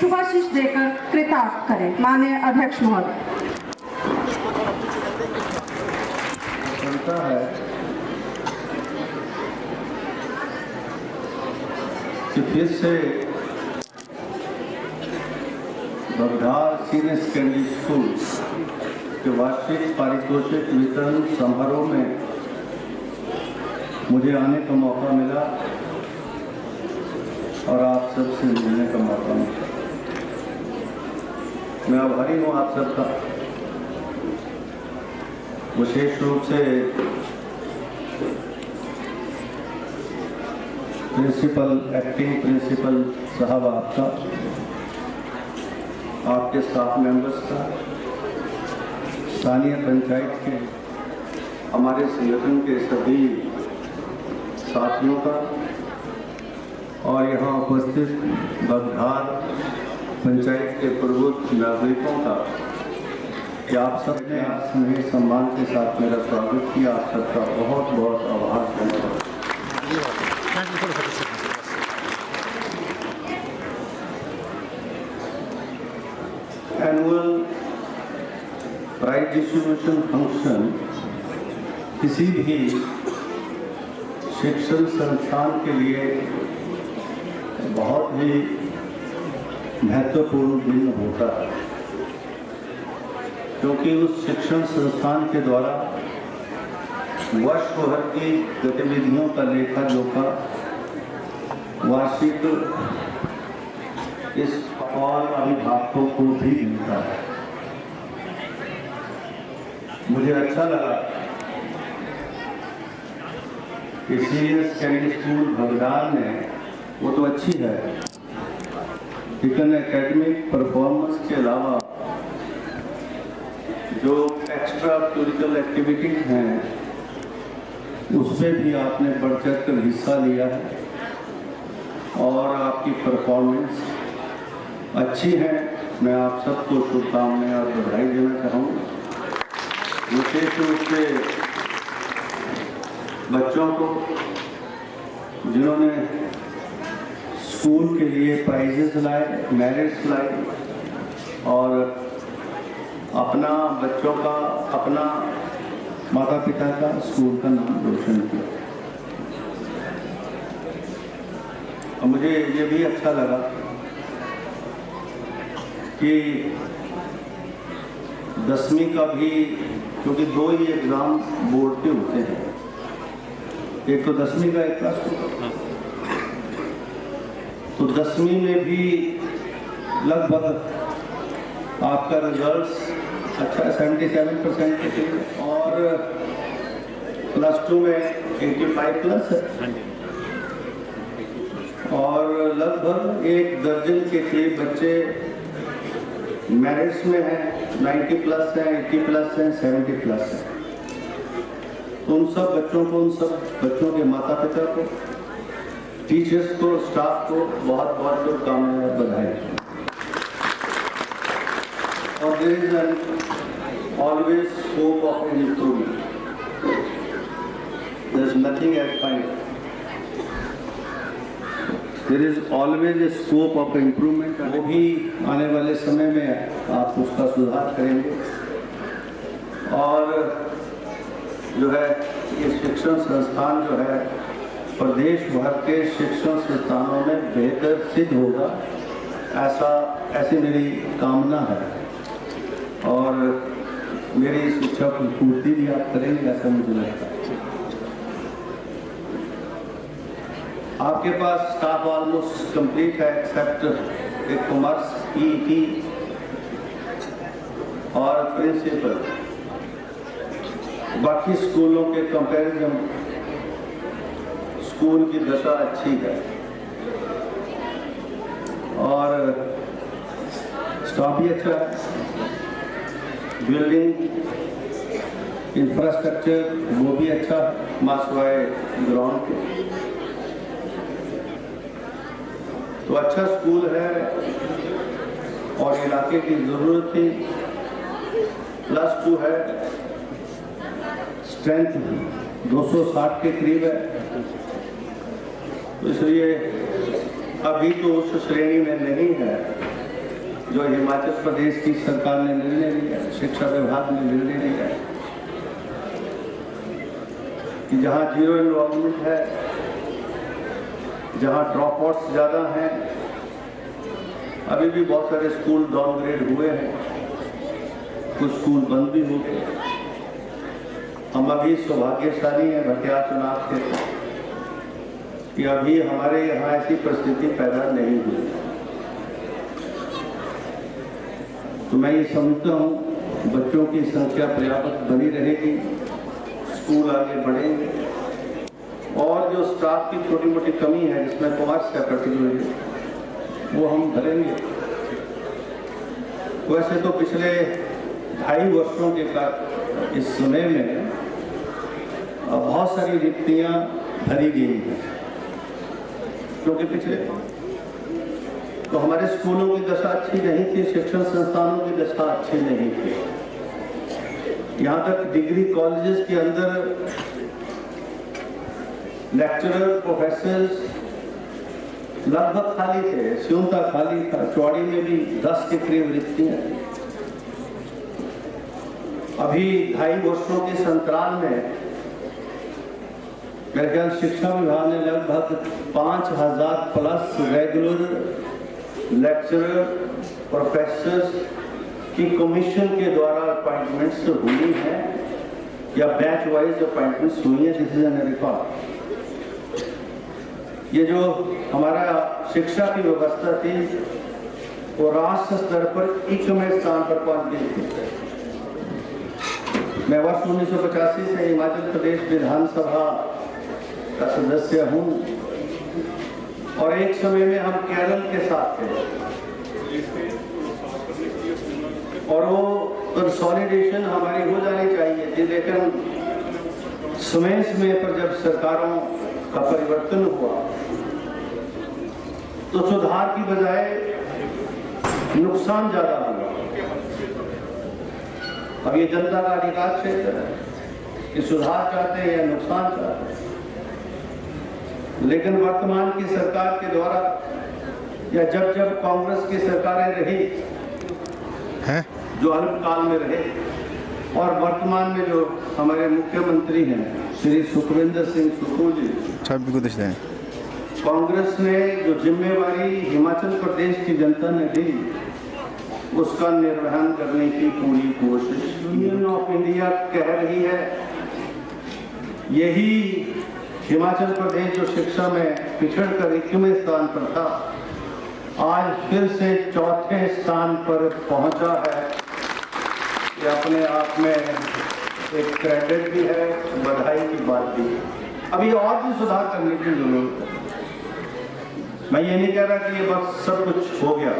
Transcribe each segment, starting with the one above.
शुभाशीष देकर कृतार्थ करें। माननीय अध्यक्ष महोदय। है कि फिर से बगधार सीनियर सेकेंडरी स्कूल के वार्षिक पारितोषिक वितरण समारोह में मुझे आने का मौका मिला और आप सबसे मिलने का मौका मिला। मैं आभारी हूँ आप सबका, विशेष रूप से प्रिंसिपल, एक्टिंग प्रिंसिपल साहब आपका, आपके स्टाफ मेंबर्स का, स्थानीय पंचायत के, हमारे संगठन के सभी साथियों का और यहाँ उपस्थित बगधार पंचायत के प्रबुद्ध नागरिकों का कि आप सबने स्नेह सम्मान के साथ मेरा स्वागत किया। आप सबका बहुत बहुत आभार। धन्यवाद। एनुअल प्राइज डिस्ट्रीब्यूशन फंक्शन किसी भी शिक्षण संस्थान के लिए बहुत ही महत्वपूर्ण दिन होता है, क्योंकि उस शिक्षण संस्थान के द्वारा वर्ष भर की गतिविधियों का लेखा जोखा वार्षिक इस और अभिभावकों को भी मिलता है। मुझे अच्छा लगा कि सीनियर सेकेंडरी स्कूल बगधार में वो तो अच्छी है, लेकिन एकेडमिक परफॉर्मेंस के अलावा जो एक्स्ट्रा करिकुलर एक्टिविटीज हैं उसमें भी आपने बढ़ चढ़ कर हिस्सा लिया है और आपकी परफॉर्मेंस अच्छी है। मैं आप सबको शुभकामनाएं और बधाई देना चाहूँगा, विशेष रूप से बच्चों को जिन्होंने स्कूल के लिए प्राइजेस लाए, मेरिट्स लाए और अपना बच्चों का, अपना माता पिता का, स्कूल का नाम रोशन किया। और मुझे ये भी अच्छा लगा कि 10वीं का भी, क्योंकि 2 ही एग्ज़ाम बोर्ड के होते हैं, एक तो 10वीं का, एक प्लस 2 का, तो 10वीं में भी लगभग आपका रिजल्ट अच्छा 77% के थे और प्लस 2 में 85 प्लस है और लगभग 1 दर्जन के करीब बच्चे मेरिट्स में हैं, 90 प्लस हैं, 80 प्लस हैं, 70 प्लस हैं। तो उन सब बच्चों को, उन सब बच्चों के माता पिता को, टीचर्स को, स्टाफ को बहुत बहुत शुभकामनाएं और बधाई। और there is an always scope of improvement, there is nothing at fine, there is always a scope of improvement. वो भी आने वाले समय में आप उसका सुधार करेंगे और जो है ये शिक्षण संस्थान जो है प्रदेश भर के शिक्षण संस्थानों में बेहतर सिद्ध होगा, ऐसी मेरी कामना है और मेरी इस इच्छा की पूर्ति भी आप करेंगे ऐसा मुझे लगता है। आपके पास स्टाफ ऑलमोस्ट कंप्लीट है एक्सेप्ट एक कॉमर्स, ईटी और प्रिंसिपल। बाकी स्कूलों के कंपैरिजन स्कूल की दशा अच्छी है और स्टाफ भी अच्छा है, बिल्डिंग इंफ्रास्ट्रक्चर वो भी अच्छा है, मासवाए ग्राउंड के, तो अच्छा स्कूल है और इलाके की ज़रूरत थी। प्लस 2 है, स्ट्रेंथ 260 के करीब है, तो इसलिए अभी तो उस श्रेणी में नहीं है जो हिमाचल प्रदेश की सरकार ने निर्णय लिया है, शिक्षा विभाग ने निर्णय लिया है कि जहां जीरो एनरोलमेंट है, जहां ड्रॉप आउट्स ज़्यादा हैं, अभी भी बहुत सारे स्कूल डाउनग्रेड हुए हैं, कुछ स्कूल बंद भी हो गए। हम अभी सौभाग्यशाली हैं भटियात चुनाव के कि अभी हमारे यहाँ ऐसी परिस्थिति पैदा नहीं हुई। तो मैं ये समझता हूँ बच्चों की संख्या पर्याप्त बनी रहेगी, स्कूल आगे बढ़ेंगे और जो स्टाफ की छोटी मोटी कमी है जिसमें कॉमर्स का पर्टिकुलरली वो हम भरेंगे। वैसे तो पिछले 2.5 वर्षों के इस समय में बहुत सारी रिक्तियां भरी गई हैं, क्योंकि पिछले तो हमारे स्कूलों की दशा अच्छी नहीं थी, शिक्षण संस्थानों की दशा अच्छी नहीं थी। यहाँ तक डिग्री कॉलेजेस के अंदर लेक्चरर प्रोफेसर्स लगभग खाली थे, स्यूंता खाली था, चौड़ी में भी 10 के करीब रिक्तियां थी। अभी 2.5 वर्षों के अंतराल में मेरे ख्याल शिक्षा विभाग ने लगभग 5000 प्लस रेगुलर लेक्चरर प्रोफेसर्स की कमीशन के द्वारा अपॉइंटमेंट्स हुई हैं या बैच वाइज अपॉइंटमेंट्स हुई हैं। This is an record. ये जो हमारा शिक्षा की व्यवस्था थी वो राष्ट्र स्तर पर 21वें स्थान पर पहुंच गई थी। मैं वर्ष 1985 से हिमाचल प्रदेश विधानसभा का सदस्य हूँ और एक समय में हम केरल के साथ थे और वो कंसोलिडेशन हमारी हो जानी चाहिए थी, लेकिन समय समय पर जब सरकारों का परिवर्तन हुआ तो सुधार की बजाय नुकसान ज्यादा हुआ। अब ये जनता का अधिकार क्षेत्र है कि सुधार चाहते हैं या नुकसान चाहते हैं, लेकिन वर्तमान की सरकार के द्वारा या जब जब कांग्रेस की सरकारें रही हैं जो अल्पकाल में रहे और वर्तमान में जो हमारे मुख्यमंत्री हैं श्री सुखविंदर सिंह सुक्खू जी, कांग्रेस ने जो जिम्मेवारी हिमाचल प्रदेश की जनता ने दी उसका निर्वहन करने की पूरी कोशिश यूनियन ऑफ इंडिया कह रही है। यही हिमाचल प्रदेश जो शिक्षा में पिछड़कर 21वें स्थान पर था, आज फिर से 4थे स्थान पर पहुंचा है। ये अपने आप में एक क्रेडिट भी है, बधाई की बात भी है। अभी और भी सुधार करने की जरूरत है। मैं ये नहीं कह रहा कि ये बस सब कुछ हो गया,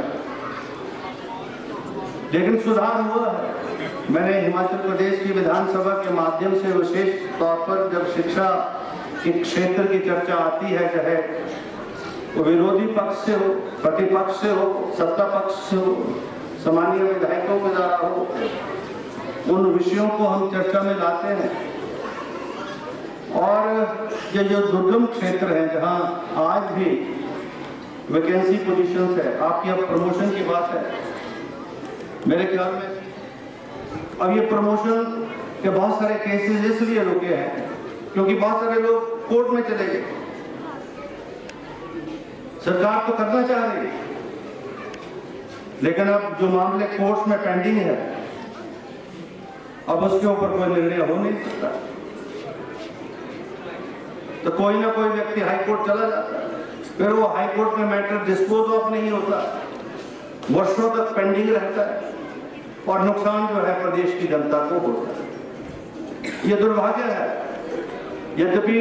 लेकिन सुधार हुआ है। मैंने हिमाचल प्रदेश की विधानसभा के माध्यम से विशेष तौर पर जब शिक्षा के क्षेत्र की चर्चा आती है, चाहे वो विरोधी पक्ष से हो, प्रतिपक्ष से हो, सत्ता पक्ष से हो, सामान्य विधायकों के द्वारा हो, उन विषयों को हम चर्चा में लाते हैं। और ये जो दुर्गम क्षेत्र है जहां आज भी वैकेंसी पोजीशंस है, आपकी अब प्रमोशन की बात है, मेरे ख्याल में अब ये प्रमोशन के बहुत सारे केसेस इसलिए रुके हैं क्योंकि बहुत सारे लोग कोर्ट में चले गए। सरकार तो करना चाह रही है, लेकिन अब जो मामले कोर्ट में पेंडिंग है, अब उसके ऊपर कोई निर्णय हो नहीं सकता, तो कोई ना कोई व्यक्ति हाई कोर्ट चला जाता है, फिर वो हाई कोर्ट में मैटर डिस्पोज ऑफ नहीं होता, वर्षों तक पेंडिंग रहता है और नुकसान जो है प्रदेश की जनता को होता है। ये दुर्भाग्य है। यद्यपि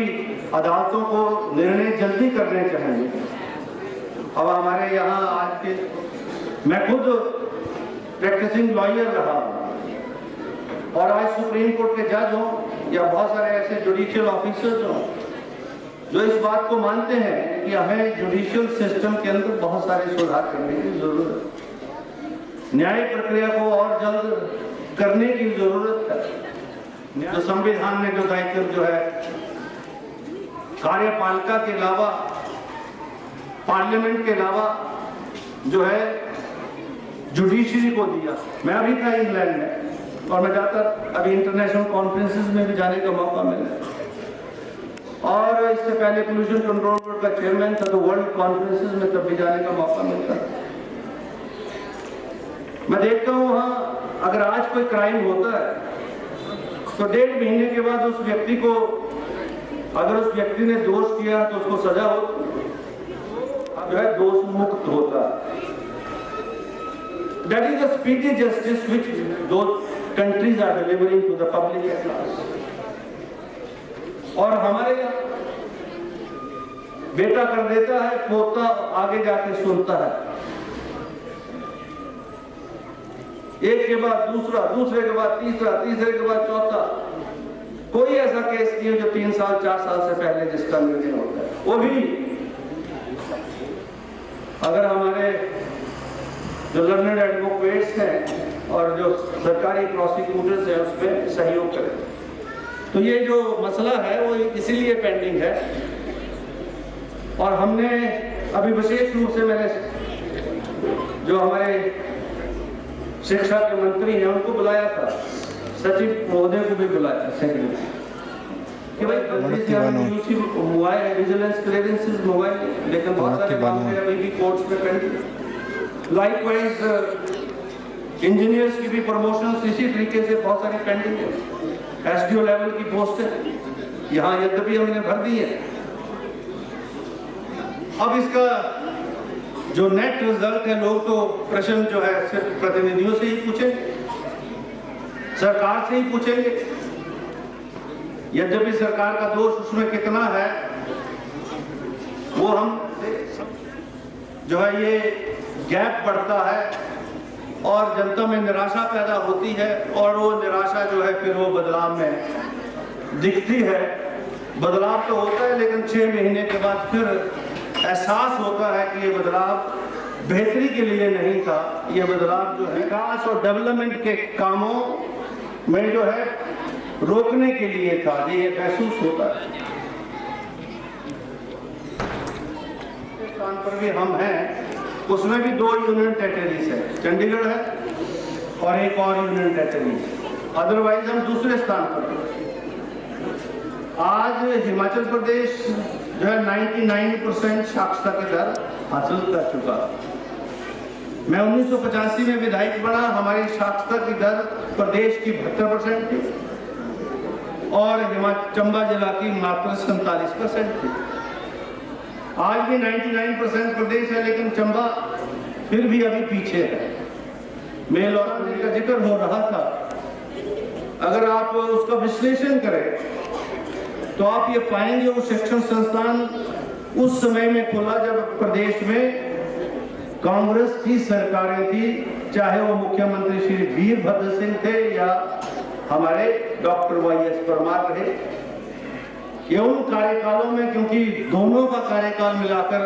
अदालतों को निर्णय जल्दी करने चाहिए। अब हमारे यहाँ आज के, मैं खुद प्रैक्टिसिंग लॉयर रहा हूँ और आज सुप्रीम कोर्ट के जज हों या बहुत सारे ऐसे जुडिशियल ऑफिसर्स हों जो इस बात को मानते हैं कि हमें जुडिशियल सिस्टम के अंदर बहुत सारे सुधार करने की जरूरत है, न्याय प्रक्रिया को और जल्द करने की जरूरत है। जो संविधान में जो दायित्व जो है कार्यपालिका के अलावा, पार्लियामेंट के अलावा जो है जुडिशरी को दिया। मैं अभी था इंग्लैंड में और मैं जाता, अभी इंटरनेशनल कॉन्फ्रेंसेस में भी जाने का मौका मिला और इससे पहले पोल्यूशन कंट्रोल बोर्ड का चेयरमैन था तो वर्ल्ड कॉन्फ्रेंसेस में तब भी जाने का मौका मिलता। मैं देखता हूँ वहाँ अगर आज कोई क्राइम होता है तो 1.5 महीने के बाद उस व्यक्ति को, अगर उस व्यक्ति ने दोष किया तो उसको सजा हो, जो है दोष मुक्त होता। That is the speedy justice which those countries are delivering to the public at large. और हमारे यहाँ बेटा कर देता है, पोता आगे जाके सुनता है, एक के बाद दूसरा, दूसरे के बाद तीसरा, तीसरे के बाद चौथा। कोई ऐसा केस नहीं है जो 3 साल 4 साल से पहले जिसका निर्णय होता है, वो भी अगर हमारे जो लर्नड एडवोकेट्स हैं और जो सरकारी प्रोसिक्यूटर्स हैं उसमें सहयोग करें। तो ये जो मसला है वो इसीलिए पेंडिंग है और हमने अभी विशेष रूप से मैंने जो हमारे शिक्षा के मंत्री हैं उनको बुलाया था, सचिव महोदय को भी बुलाया सेक्रेटरी कि भाई मोबाइल विजिलेंस क्लियरेंसेस मोबाइल, लेकिन बहुत सारे मामले अभी भी कोर्ट्स में पेंडिंग। लाइकवाइज इंजीनियर्स की भी प्रमोशंस इसी तरीके से बहुत सारी पेंडिंग है। एसडीओ लेवल की पोस्ट है यहाँ, यद्यपि हमने भर दी है। अब इसका जो नेट रिजल्ट है, लोग तो प्रश्न जो है सिर्फ प्रतिनिधियों से ही पूछेंगे, सरकार से ही पूछेंगे, यद्यपि सरकार का दोष उसमें कितना है वो हम जो है ये गैप बढ़ता है और जनता में निराशा पैदा होती है और वो निराशा जो है फिर वो बदलाव में दिखती है। बदलाव तो होता है लेकिन 6 महीने के बाद फिर एहसास होता है कि ये बदलाव बेहतरी के लिए नहीं था, ये बदलाव जो है विकास और डेवलपमेंट के कामों में जो है रोकने के लिए था, ये महसूस होता है। स्थान पर भी हम हैं, उसमें भी 2 यूनियन टेरिटरीज है, चंडीगढ़ है और एक और यूनियन टेरिटरी, अदरवाइज हम दूसरे स्थान पर हैं। आज हिमाचल प्रदेश जो है 99% साक्षरता की दर हासिल कर चुका। मैं 1985 में विधायक बना, हमारी साक्षरता की दर प्रदेश की 72% थी और चंबा जिला की मात्र 47% थी। आज भी 99% प्रदेश है लेकिन चंबा फिर भी अभी पीछे है। मेल और का जिक्र हो रहा था, अगर आप उसका विश्लेषण करें तो आप ये पाएंगे वो शिक्षण संस्थान उस समय में खुला जब प्रदेश में कांग्रेस की सरकारें थी, चाहे वो मुख्यमंत्री श्री वीरभद्र सिंह थे या हमारे डॉक्टर YS परमार रहे। ये उन कार्यकालों में, क्योंकि दोनों का कार्यकाल मिलाकर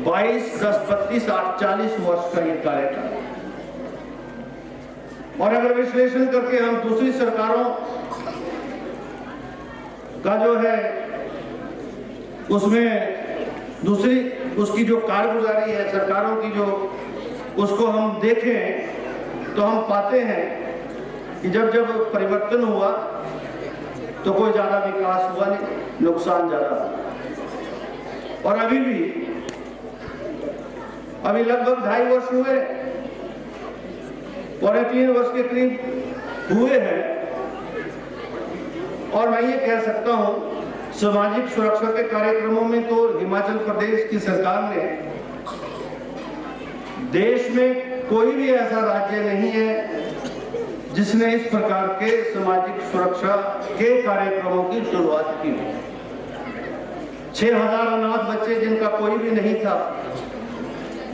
22, 10, 32, 8, 40 वर्ष का ये कार्यकाल। और अगर विश्लेषण करके हम दूसरी सरकारों का जो है उसमें दूसरी उसकी जो कारगुजारी है सरकारों की, जो उसको हम देखें तो हम पाते हैं कि जब जब परिवर्तन हुआ तो कोई ज्यादा विकास हुआ नहीं, नुकसान ज्यादा। और अभी लगभग 2.5 वर्ष हुए, 3 वर्ष के करीब हुए हैं और मैं ये कह सकता हूं सामाजिक सुरक्षा के कार्यक्रमों में तो हिमाचल प्रदेश की सरकार ने, देश में कोई भी ऐसा राज्य नहीं है जिसने इस प्रकार के सामाजिक सुरक्षा के कार्यक्रमों की शुरुआत की। 6000 अनाथ बच्चे जिनका कोई भी नहीं था,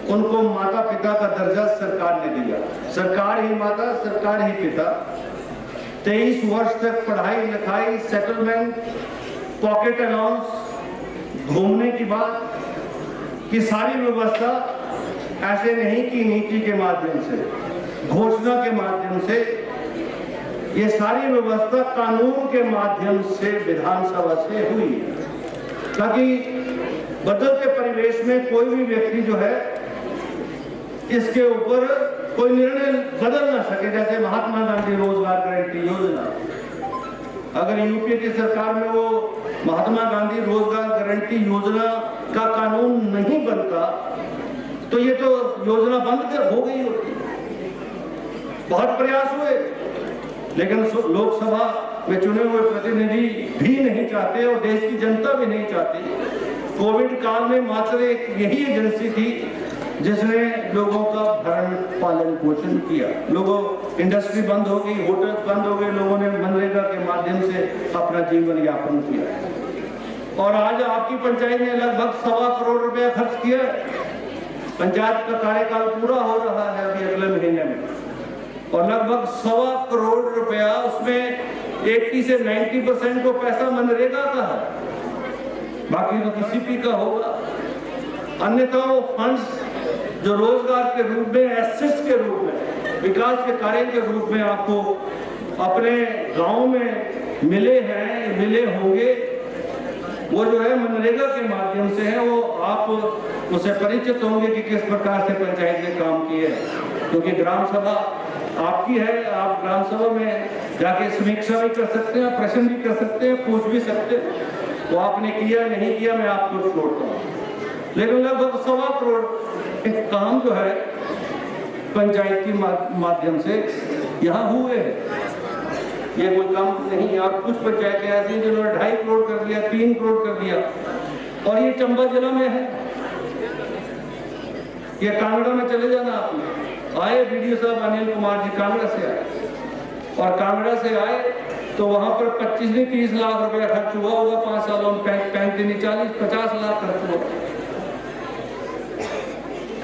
उनको माता पिता का दर्जा सरकार ने दिया। सरकार ही माता, सरकार ही पिता। 23 वर्ष तक पढ़ाई लिखाई, सेटलमेंट, पॉकेट अलाउंस, घूमने की बात की सारी व्यवस्था ऐसे नहीं की नीति के माध्यम से, घोषणा के माध्यम से, ये सारी व्यवस्था कानून के माध्यम से विधानसभा से हुई, ताकि बदलते परिवेश में कोई भी व्यक्ति जो है इसके ऊपर कोई निर्णय बदल ना सके। जैसे महात्मा गांधी रोजगार गारंटी योजना, अगर यूपीए की सरकार में वो महात्मा गांधी रोजगार गारंटी योजना का कानून नहीं बनता तो ये तो योजना बंद हो गई होती। बहुत प्रयास हुए, लेकिन लोकसभा में चुने हुए प्रतिनिधि भी नहीं चाहते और देश की जनता भी नहीं चाहती। कोविड काल में मात्र एक यही एजेंसी थी जिसने लोगों का भरण पालन पोषण किया। लोगों, इंडस्ट्री बंद हो गई, होटल बंद हो गए, लोगों ने मनरेगा के माध्यम से अपना जीवन यापन किया। और आज आपकी पंचायत ने लगभग 1.25 करोड़ रुपया खर्च किया। पंचायत का कार्यकाल पूरा हो रहा है अभी अगले महीने में, और लगभग 1.25 करोड़ रुपया, उसमें 80 से 90% तो पैसा मनरेगा का है, बाकी तो किसी का होगा। अन्यथा वो फंड्स जो रोजगार के रूप में, एसेट्स के रूप में, विकास के कार्य के रूप में आपको अपने गांव में मिले हैं, मिले होंगे, वो जो है मनरेगा के माध्यम से है। वो आप उससे परिचित होंगे कि किस प्रकार से पंचायत ने काम किए हैं, क्योंकि ग्राम सभा आपकी है। आप ग्राम सभा में जाके समीक्षा भी कर सकते हैं, प्रश्न भी कर सकते हैं, पूछ भी सकते हैं। वो आपने किया नहीं किया मैं आपको छोड़ता हूँ, लेकिन लगभग 1.25 करोड़ काम जो है पंचायत के माध्यम से यहाँ हुए हैं। ये कोई काम नहीं है। और कुछ पंचायतें ऐसी जिन्होंने 2.5 करोड़ कर दिया, 3 करोड़ कर दिया, और ये चंबा जिला में है। ये कांगड़ा में चले जाना, आपने आए बीडीओ साहब अनिल कुमार जी कांगड़ा से आए, और कांगड़ा से आए तो वहां पर 25 नहीं 30 लाख रुपया खर्च हुआ होगा 5 सालों में, 35 40-50 लाख खर्च हुआ,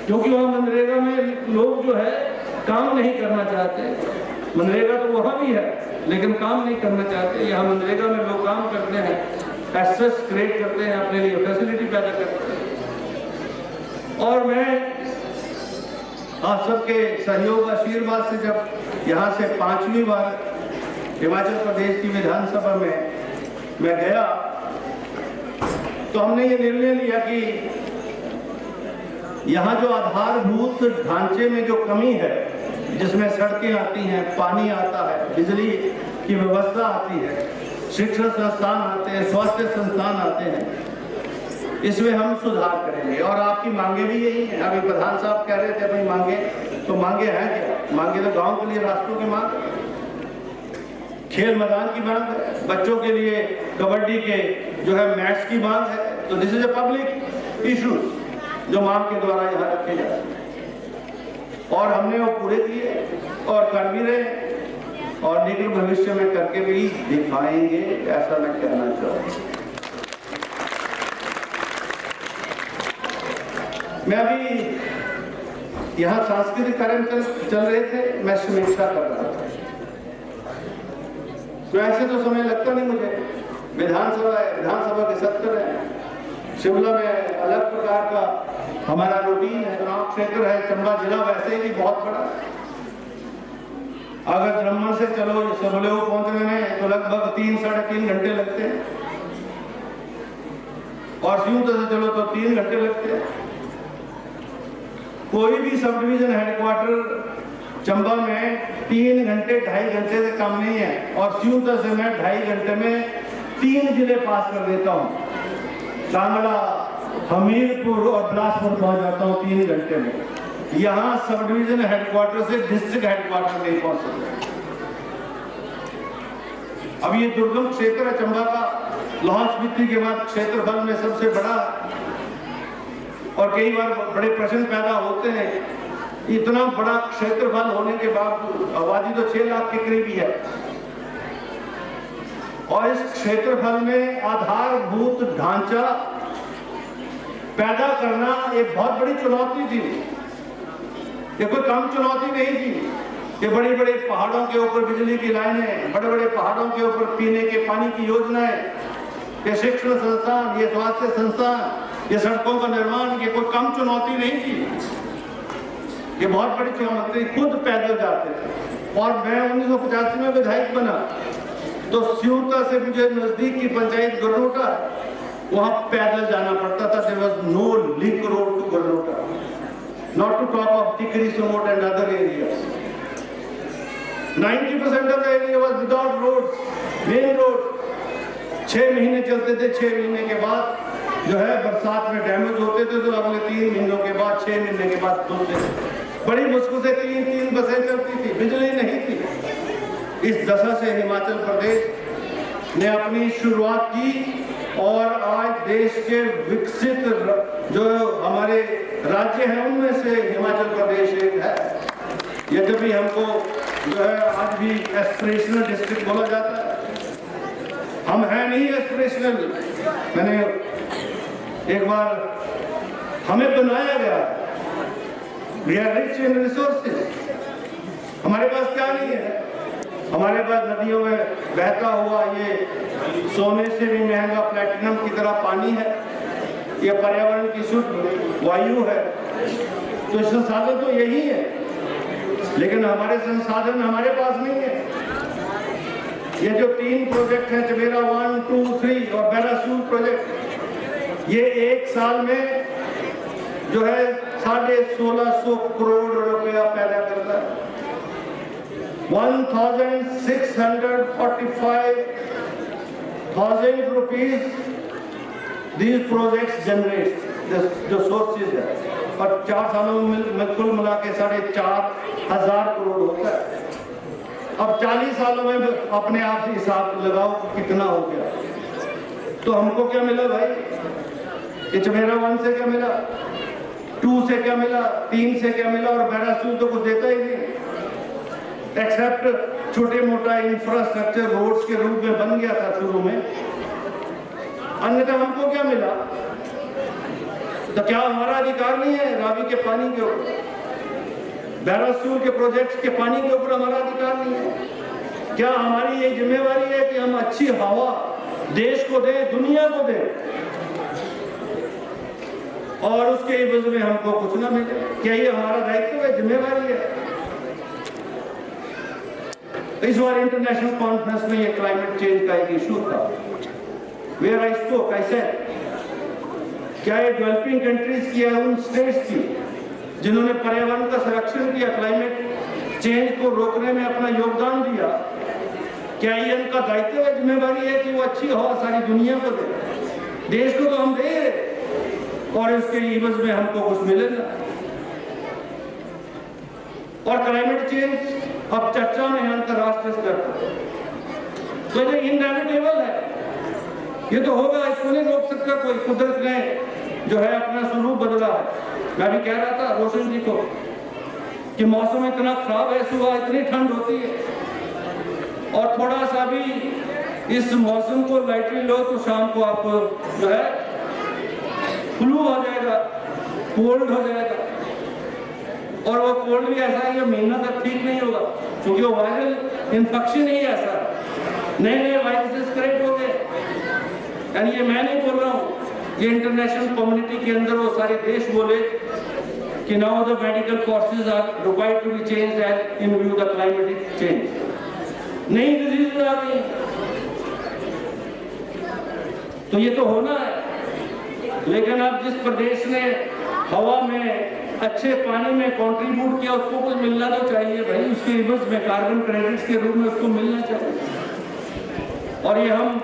क्योंकि वहां मनरेगा में लोग जो है काम नहीं करना चाहते। मनरेगा तो वहां भी है लेकिन काम नहीं करना चाहते। यहाँ मनरेगा में लोग काम करते हैं, एसेट्स क्रिएट करते हैं, अपने लिए फैसिलिटी पैदा करते हैं। और मैं आप सबके सहयोग आशीर्वाद से जब यहाँ से 5वीं बार हिमाचल प्रदेश की विधानसभा में मैं गया तो हमने ये निर्णय लिया कि यहाँ जो आधारभूत ढांचे में जो कमी है, जिसमें सड़कें आती हैं, पानी आता है, बिजली की व्यवस्था आती है, शिक्षण संस्थान आते हैं, स्वास्थ्य संस्थान आते हैं, इसमें हम सुधार करेंगे। और आपकी मांगे भी यही है। अभी प्रधान साहब कह रहे थे भाई मांगे, तो मांगे हैं क्या? मांगे तो गांव के लिए रास्तों की मांग, खेल मैदान की मांग है, बच्चों के लिए कबड्डी के जो है मैच की मांग है। तो this is a public issues जो मांग के द्वारा यहाँ रखे जाते हैं, और हमने वो पूरे किए और कर भी रहे, और निकट भविष्य में करके भी दिखाएंगे, ऐसा मैं कहना चाहूँगा। मैं अभी यहाँ सांस्कृतिक कार्यक्रम चल रहे थे, मैं समीक्षा कर रहा था। तो ऐसे तो समय लगता नहीं मुझे, विधानसभा है, विधानसभा के सत्र है, शिमला में अलग प्रकार का हमारा रूटीन है, चुनाव क्षेत्र है, चंबा जिला वैसे ही बहुत बड़ा। अगर ब्रह्मण से चलो सबलेऊ पहुंचने में तो लगभग 3-3.5 घंटे लगते हैं, और सियूत से चलो तो 3 घंटे लगते हैं। कोई भी सब डिवीजन हेडक्वार्टर चंबा में 3 घंटे 2.5 घंटे से कम नहीं है, और सियूत से मैं 2.5 घंटे में 3 जिले पास कर देता हूँ। कांगड़ा, हमीरपुर और बिलासपुर पहुंच जाता हूँ 3 घंटे में। यहाँ सब डिवीजन हेडक्वार्टर से डिस्ट्रिक्ट हेडक्वार्टर नहीं पहुंच सकते। अब ये दुर्गम क्षेत्र है चंबा का, लाहौल स्पीति के बाद क्षेत्रफल में सबसे बड़ा, और कई बार बड़े प्रश्न पैदा होते हैं, इतना बड़ा क्षेत्रफल होने के बावजूद आबादी तो 6 लाख के करीब ही है, और इस क्षेत्रफल में आधारभूत ढांचा पैदा करना एक बहुत बड़ी चुनौती थी। ये कोई कम चुनौती नहीं थी। ये बड़े बड़े पहाड़ों के ऊपर बिजली की लाइनें, बड़े बड़े पहाड़ों के ऊपर पीने के पानी की योजनाएं, ये शिक्षण संस्थान, ये स्वास्थ्य संस्थान, ये सड़कों का निर्माण, ये कोई कम चुनौती नहीं थी। ये बहुत बड़ी चुनौती, खुद पैदल जाते थे। और मैं 1985 में विधायक बना तो सियूता से मुझे नजदीक की पंचायत गरनोटा, वहां पैदल जाना पड़ता था। There was no link road to Garnota. not to talk of Tikri, Sumot and other areas. 90% of the area was without roads, main road. 6 महीने चलते थे, 6 महीने के बाद जो है बरसात में डैमेज होते थे, तो अगले 3 महीनों के बाद 6 महीने के बाद खुलते थे। बड़ी मुश्किल से 3 बसें चलती थी, बिजली नहीं थी। इस दशा से हिमाचल प्रदेश ने अपनी शुरुआत की और आज देश के विकसित जो हमारे राज्य हैं उनमें से हिमाचल प्रदेश एक है। यद्यपि हमको जो है आज भी एस्पिरेशनल डिस्ट्रिक्ट बोला जाता है, हम हैं नहीं एस्पिरेशनल। मैंने एक बार हमें बनाया गया, we are rich in resources. हमारे पास क्या नहीं है, हमारे पास नदियों में बहता हुआ ये सोने से भी महंगा प्लैटिनम की तरह पानी है, ये पर्यावरण की शुद्ध वायु है। तो संसाधन तो यही है, लेकिन हमारे संसाधन हमारे पास नहीं है। ये जो 3 प्रोजेक्ट हैं, चमेरा 1, 2, 3 और बैरासूर प्रोजेक्ट, ये एक साल में जो है 1650 करोड़ रुपया पैदा करता है। 1645,000 rupees these projects generate, जो सोर्सेज है, और 4 सालों में कुल मिला के 4,500 करोड़ होता है। अब 40 सालों में अपने आप से हिसाब लगाओ कितना हो गया। तो हमको क्या मिला भाई? ये चमेरा 1 से क्या मिला, 2 से क्या मिला, 3 से क्या मिला, और बैरासूर तो कुछ देता ही नहीं, एक्सेप्ट छोटे मोटा इंफ्रास्ट्रक्चर रोड्स के रूप में बन गया था शुरू में। अन्यथा हमको क्या मिला? तो क्या हमारा अधिकार नहीं है रावी के पानी के ऊपर, बैरासूर के प्रोजेक्ट्स के पानी के ऊपर हमारा अधिकार नहीं है? क्या हमारी ये जिम्मेवारी है कि हम अच्छी हवा देश को दें, दुनिया को दें, और उसके एवज में हमको कुछ ना मिले? क्या ये हमारा दायित्व है, जिम्मेवारी है? इस बार इंटरनेशनल कॉन्फ्रेंस में ये क्लाइमेट चेंज का एक इशू था। Where I spoke, I said, क्या ये डेवलपिंग कंट्रीज की है, उन स्टेट्स की जिन्होंने पर्यावरण का संरक्षण किया, क्लाइमेट चेंज को रोकने में अपना योगदान दिया, क्या ये उनका दायित्व है, जिम्मेवारी है कि वो अच्छी हवा सारी दुनिया को दे? देश को तो हम दे और इसके एवज में हमको कुछ मिलेगा। और क्लाइमेट चेंज अब चर्चा में है अंतरराष्ट्रीय स्तर पर, तो ये इनएविटेबल है, ये तो होगा, इसको नहीं रोक सकता कोई। कुदरत ने जो है अपना स्वरूप बदला है। मैं भी कह रहा था रोशन जी को कि मौसम इतना खराब है, सुबह इतनी ठंड होती है और थोड़ा सा भी इस मौसम को लाइटली लो तो शाम को आपको जो है फ्लू हो जाएगा, कोल्ड हो जाएगा, और वो कोल्ड भी ऐसा है जो महीना तक ठीक नहीं होगा, क्योंकि वो वायरल इन्फेक्शन ही ऐसा, नए वायरसेस क्रिएट हो गए। यानी ये मैं नहीं बोल रहा हूँ, ये इंटरनेशनल कम्युनिटी के अंदर वो सारे देश बोले कि now the medical courses are required to be changed in view the climatic change. नई डिजीज आ गई, तो ये तो होना है। लेकिन अब जिस प्रदेश ने हवा में, अच्छे पानी में कंट्रीब्यूट किया, उसको कुछ मिलना तो चाहिए भाई, उसके एवज में कार्बन क्रेडिट्स के रूप में उसको मिलना चाहिए। और ये हम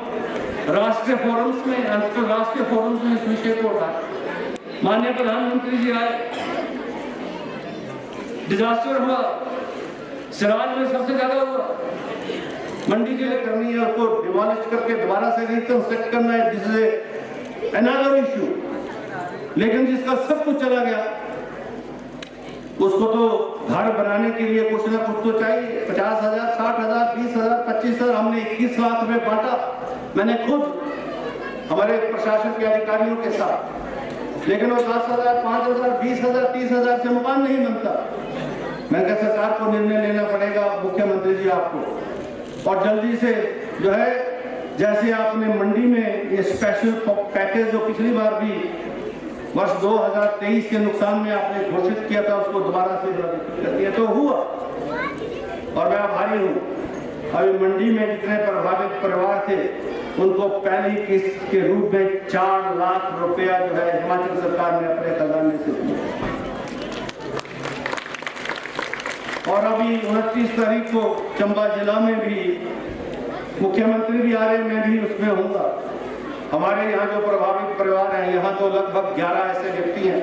राष्ट्रीय फोरम्स में, अंतरराष्ट्रीय फोरम्स में इस विषय को उठाए। माननीय प्रधानमंत्री जी आए, डिजास्टर हुआ, सिराज में सबसे ज्यादा हुआ, मंडी के लिए करनी है, उसको डिमोलिश करके दोबारा से रिकंस्ट्रक्ट करना है, दिस इज अनदर इशू। लेकिन जिसका सब कुछ चला गया, उसको तो घर बनाने के लिए कुछ ना कुछ तो चाहिए। 50,000, 60,000, 20,000, 25,000 हमने 21 लाख में बांटा, मैंने खुद हमारे प्रशासन के अधिकारियों के साथ। लेकिन वो 10,000, 5,000, 20,000, 30,000 से मकान नहीं बनता। मैंने कहा सरकार को निर्णय लेना पड़ेगा, मुख्यमंत्री जी आपको, और जल्दी से जो है, जैसे आपने मंडी में ये स्पेशल पैकेज जो पिछली बार भी वर्ष 2023 के नुकसान में आपने घोषित किया था, उसको दोबारा से कर दिया तो हुआ, और मैं आभारी हूँ। अभी मंडी में जितने प्रभावित परिवार थे, उनको पहली किस्त के रूप में 4 लाख रुपया जो है हिमाचल सरकार ने अपने खजाने से दिया। और अभी 29 तारीख को चंबा जिला में भी मुख्यमंत्री भी आ रहे, मैं भी उसमें होऊंगा। हमारे यहाँ जो प्रभावित परिवार हैं, यहाँ तो लगभग 11 ऐसे व्यक्ति हैं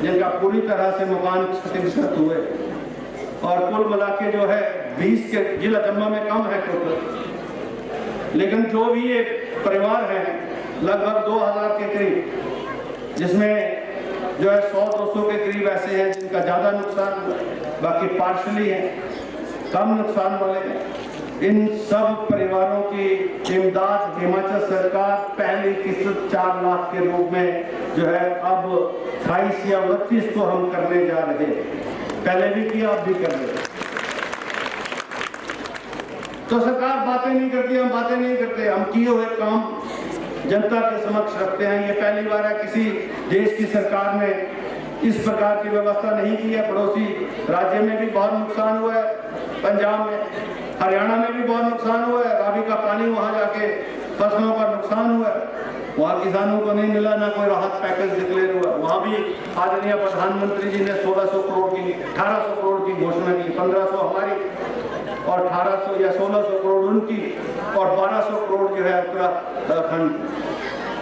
जिनका पूरी तरह से मकान क्षतिग्रस्त हुए, और कुल मिला के जो है 20 के जिला चंबा में कम है टोटल, लेकिन जो भी ये परिवार हैं लगभग 2000 के करीब, जिसमें जो है 100-200 के करीब ऐसे हैं जिनका ज़्यादा नुकसान हुआ, बाकी पार्शली है, कम नुकसान वाले हैं। इन सब परिवारों की इमदाद हिमाचल सरकार पहली किस्त 4 लाख के रूप में जो है अब 28 या 29 को हम करने जा रहे हैं। पहले भी किया, अब भी कर रहे हैं। तो सरकार बातें नहीं करती, हम बातें नहीं करते, हम किए हुए काम जनता के समक्ष रखते हैं। ये पहली बार है किसी देश की सरकार ने इस प्रकार की व्यवस्था नहीं की है। पड़ोसी राज्य में भी बहुत नुकसान हुआ है, पंजाब में, हरियाणा में भी बहुत नुकसान हुआ है, रावी का पानी वहां जाके फसलों का नुकसान हुआ है, वहां किसानों को नहीं मिला, ना कोई राहत पैकेज डिक्लेयर हुआ। वहां भी आदरणीय प्रधानमंत्री जी ने 1600 करोड़ की 1800 करोड़ की घोषणा की, 1500 हमारी और 1800 या 1600 करोड़ उनकी, और 1200 करोड़ जो है उत्तराखंड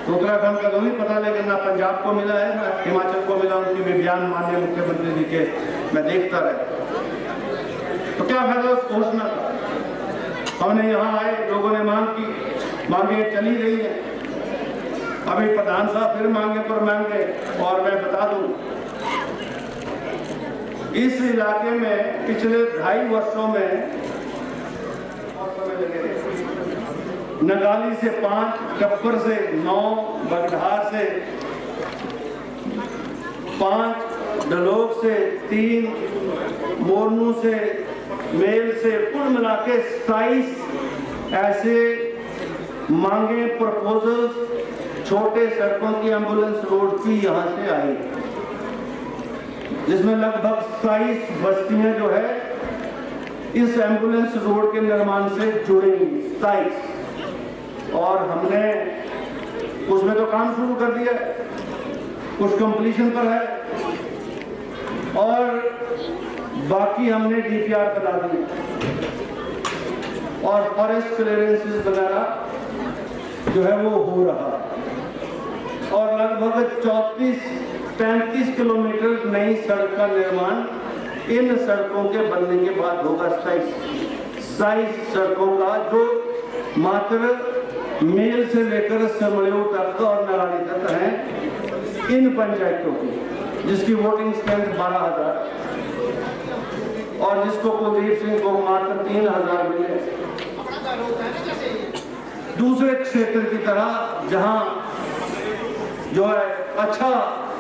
का तो नहीं पता, लेकिन ना पंजाब को मिला है ना हिमाचल को मिला। उनकी भी बयान माननीय मुख्यमंत्री जी के मैं देखता रहा। तो क्या फायदा उस घोषणा का? हमने यहाँ आए, लोगों ने मांग की, मांगे चली रही है। अभी प्रधान साहब फिर मांगे पर मांगे, और मैं बता दूं इस इलाके में पिछले 2.5 वर्षों में नगाली से 5, टप्पर से 9, बगधार से 5, डलोग से 3, मोरनू से, मेल से, कुल मिला के 27 ऐसे मांगे, प्रपोजल्स छोटे सड़कों की एम्बुलेंस रोड की यहाँ से आई, जिसमें लगभग 27 बस्तियां जो है इस एम्बुलेंस रोड के निर्माण से जुड़ेंगी, 27। और हमने उसमें तो काम शुरू कर दिया, कुछ कंप्लीशन पर है, और बाकी हमने डीपीआर बना दिए और फॉरेस्ट क्लियरेंसेस वगैरह जो है वो हो रहा, और लगभग 34-35 किलोमीटर नई सड़क का निर्माण इन सड़कों के बनने के बाद होगा। 27 सड़कों का, जो मात्र मेल से लेकर समड़ेऊ तक और नगाड़ी तक है इन पंचायतों की, जिसकी वोटिंग स्ट्रेंथ 12,000 और जिसको कुलदीप सिंह को मात्र 3,000 मिले। दूसरे क्षेत्र की तरह जहां जो है अच्छा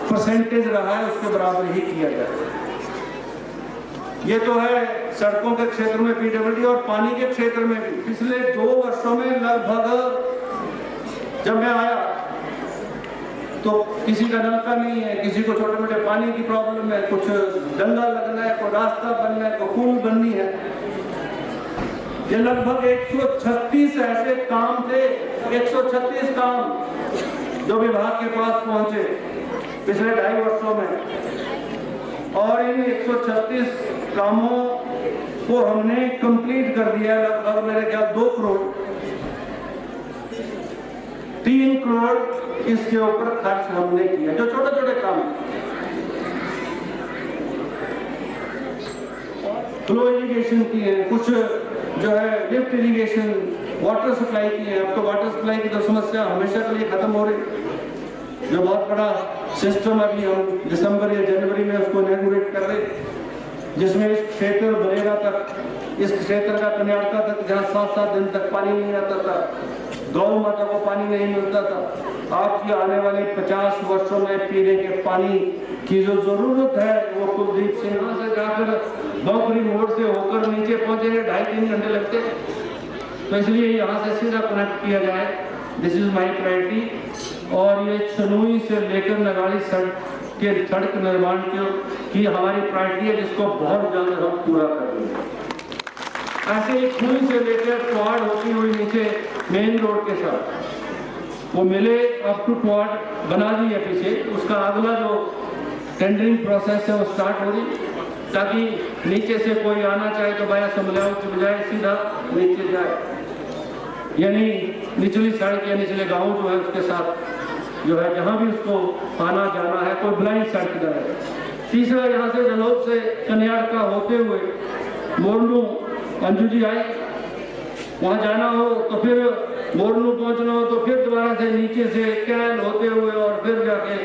परसेंटेज रहा है, उसके बराबर ही किया जाए। ये तो है सड़कों के क्षेत्र में पीडब्ल्यूडी, और पानी के क्षेत्र में भी पिछले 2 वर्षों में लगभग, जब मैं आया तो किसी का नलका नहीं है, किसी को छोटे मोटे पानी की प्रॉब्लम है, कुछ डंगा लगना है, कोई रास्ता बनना है, कोई पुल बननी है। ये लगभग 136 ऐसे काम थे, 136 काम जो विभाग के पास पहुंचे पिछले 2.5 वर्षों में, और इन 136 कामों को हमने कंप्लीट कर दिया। लगभग मेरे ख्याल 2 करोड़ 3 करोड़ इसके ऊपर खर्च हमने किया, जो छोटे छोटे काम, फ्लो इरिगेशन की है, कुछ जो है लिफ्ट इरिगेशन, वाटर सप्लाई की है। अब तो वाटर सप्लाई की तो समस्या हमेशा के लिए खत्म हो रही, जो बहुत बड़ा सिस्टम अभी हम दिसंबर या जनवरी में उसको इनॉग्रेट कर रहे, जिसमें इस क्षेत्र बरेगा तक, इस क्षेत्र का कन्याड़का तक, जहाँ 7-7 दिन तक पानी नहीं आता था, गौ माता को पानी नहीं मिलता था। आपकी आने वाले 50 वर्षों में पीने के पानी की जो जरूरत है, वो कुलदीप सिंह से जाकर बौखरी मोड़ से होकर नीचे पहुंचेंगे, 2.5-3 घंटे लगते। तो इसलिए यहाँ से सीधा कनेक्ट किया जाए, दिस इज माई प्रायोरिटी। और ये छनुई से लेकर नगाड़ी सड़क निर्माण की हमारी प्रायोरिटी है, जिसको बहुत जल्द हम पूरा करेंगे। ऐसे ही खून से लेकर क्वाड होती हुई नीचे मेन रोड के साथ वो मिले अप टू क्वाड बना दी है पीछे, उसका अगला जो टेंडरिंग प्रोसेस है वो स्टार्ट हो रही, ताकि नीचे से कोई आना चाहे तो बाया समलाओं के बजाय सीधा नीचे जाए, यानी निचली सड़क या निचले गांव जो है उसके साथ जो है जहां भी उसको आना जाना है कोई ब्लाइंड सड़क जाए। तीसरा, यहाँ से जलोब से कन्याड़ का होते हुए मोरनू अंजू जी आए, वहाँ जाना हो तो फिर मोरनू पहुँचना हो तो फिर दोबारा से नीचे से कैल होते हुए और फिर जाके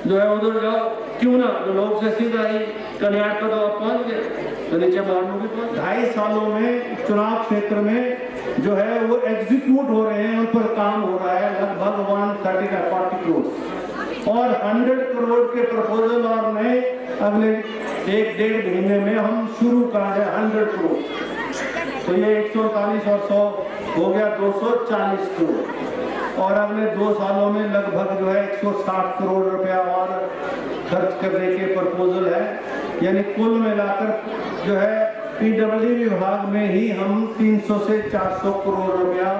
जो है उधर जाओ, क्यों ना जलोब से सीधा ही कन्याड़ का तो आप पहुँच गए तो नीचे मोरनू भी पहुँच। 2.5 सालों में चुनाव क्षेत्र में जो है वो एग्जीक्यूट हो रहे हैं, उन पर काम हो रहा है लगभग 130-40 करोड़ और 100 करोड़ के प्रपोजल और नए अगले 1-1.5 महीने में हम शुरू कर रहे हैं 100 करोड़, तो ये 140 और 100 हो गया 240 करोड़ और अगले 2 सालों में लगभग जो है 160 करोड़ रुपया और खर्च करने के प्रपोजल है। यानी कुल मिलाकर जो है पीडब्ल्यूडी विभाग में ही हम 300 से 400 करोड़ रुपया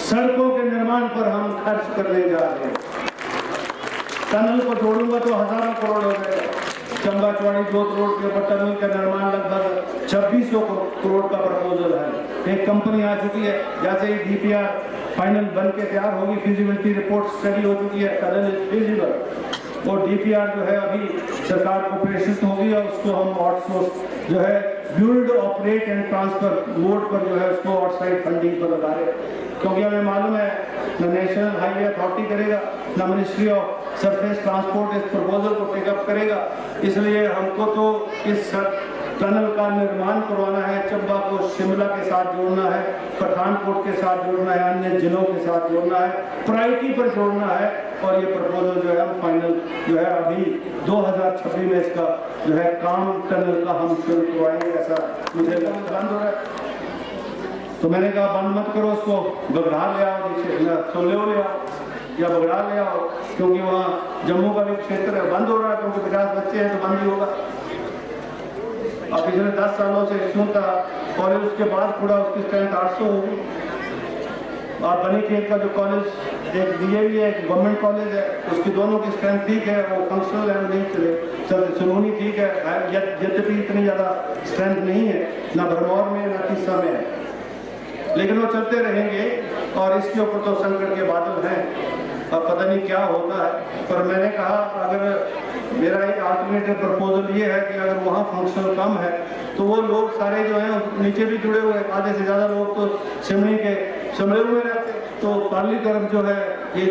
सड़कों के निर्माण पर हम खर्च करने जा रहे हैं। टनल को जोड़ूंगा तो हजारों करोड़ हो गए। चंबा चौड़ी 2 करोड़ के ऊपर टनल का निर्माण लगभग 2600 करोड़ का प्रपोजल है। एक कंपनी आ चुकी है, जैसे ही डीपीआर फाइनल बन के तैयार होगी, फिजिबिलिटी रिपोर्ट स्टडी हो चुकी है, टनल इज फिजिबल और डीपीआर जो है अभी सरकार को प्रेषित होगी और उसको हम आउटसोर्स जो है build operate and transfer mode पर जो है उसको आउटसाइड फंडिंग पर लगा रहे हैं, क्योंकि हमें मालूम है न नेशनल हाईवे अथॉरिटी करेगा न मिनिस्ट्री ऑफ सरफेस ट्रांसपोर्ट इस प्रपोजल को टेकअप करेगा। इसलिए हमको तो इस टनल का निर्माण करवाना है, चंबा को शिमला के साथ जोड़ना है, पठानकोट के साथ जोड़ना है, अन्य जिलों के साथ जोड़ना है, प्रायोरिटी पर जोड़ना है और ये प्रपोजल जो है हम फाइनल जो है अभी 2026 में इसका जो है काम टनल का हम शुरू करवाएंगे, ऐसा मुझे बंद हो रहा है। तो मैंने कहा बंद मत करो, उसको बगड़ा ले आओ, नीचे सोले ले आओ या बगड़ा ले आओ, क्योंकि वहाँ जम्मू का भी क्षेत्र है, बंद हो रहा है क्योंकि 50 बच्चे हैं तो बंद ही होगा। अब पिछले 10 सालों से इसमें का कॉलेज उसके बाद पूरा उसकी स्ट्रेंथ 800 होगी। और बनीखेत का जो कॉलेज एक डीएवी है, एक गवर्नमेंट कॉलेज है, उसकी दोनों की स्ट्रेंथ ठीक है, वो फंक्शनल है, नहीं चले। सुनोनी ठीक है, यद्यपि इतनी ज़्यादा स्ट्रेंथ नहीं है, ना भरमौर में ना तीसा में है, लेकिन वो चलते रहेंगे और इसके ऊपर तो संकट के बादल हैं, अब पता नहीं क्या होता है। पर मैंने कहा अगर मेरा एक अल्टरनेटिव प्रपोजल ये है कि अगर वहाँ फंक्शनल कम है तो वो लोग सारे जो हैं नीचे भी जुड़े हुए, आधे से ज़्यादा लोग तो सिमनी के समलेव में रहते, तो पार्ली तरफ जो है ये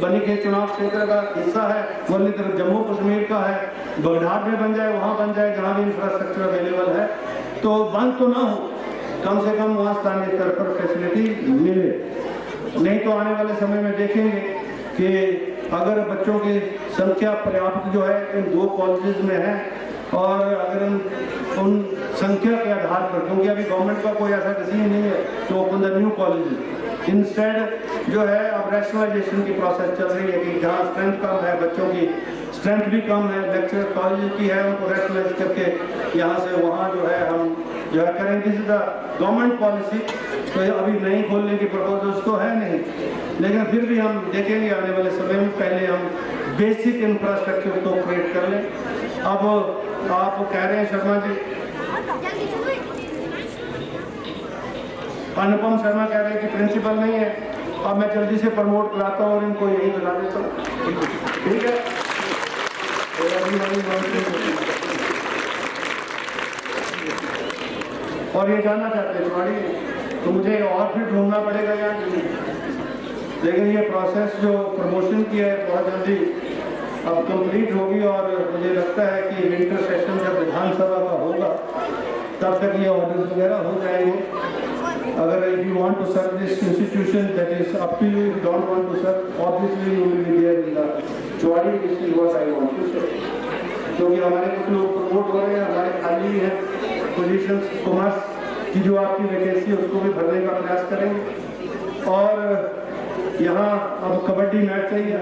बनीखेत चुनाव क्षेत्र का हिस्सा है, वर्ली तरफ जम्मू कश्मीर का है, बगडार में बन जाए, वहाँ बन जाए जहाँ भी इंफ्रास्ट्रक्चर अवेलेबल है, तो बंद तो ना हो, कम से कम वहाँ स्थानीय स्तर पर फैसिलिटी मिले। नहीं तो आने वाले समय में देखेंगे कि अगर बच्चों की संख्या पर्याप्त जो है इन 2 कॉलेजेस में है और अगर उन संख्या के आधार पर, क्योंकि अभी गवर्नमेंट का कोई ऐसा डिसीजन नहीं है तो open the new colleges, instead जो है अब रैशनलाइजेशन की प्रोसेस चल रही है कि जहाँ स्ट्रेंथ कम है, बच्चों की स्ट्रेंथ भी कम है, लेक्चर कॉलेज की है, उनको रैशनलाइज करके यहाँ से वहाँ जो है हम जो है करेंगे। This is the government policy. तो अभी नहीं खोलने की प्रपोजल्स तो है नहीं, लेकिन फिर भी हम देखेंगे आने वाले समय में, पहले हम बेसिक इंफ्रास्ट्रक्चर को क्रिएट कर लें। अब आप कह रहे हैं शर्मा जी, अनुपम शर्मा कह रहे हैं कि प्रिंसिपल नहीं है, अब मैं जल्दी से प्रमोट कराता हूँ और इनको यही बता देता हूँ, ठीक है। और ये जानना चाहते हैं तुम्हारी, तो मुझे और फिर ढूंढना पड़ेगा यहाँ, लेकिन ये प्रोसेस जो प्रमोशन की है बहुत जल्दी अब कंप्लीट होगी और मुझे लगता है कि विंटर सेशन जब विधानसभा का होगा तब तक ये ऑर्डर्स वगैरह हो जाएंगे। अगर if you want to serve this institution that is up to you, if you don't want to serve obviously you will be there in the Chuwadi, this is what I want to say, क्योंकि हमारे कुछ लोग promote हो रहे हैं, हमारे खाली है पोजीशंस, कॉमर्स की जो आपकी वैकेंसी है उसको भी भरने का प्रयास करेंगे। और यहाँ अब कबड्डी मैच चाहिए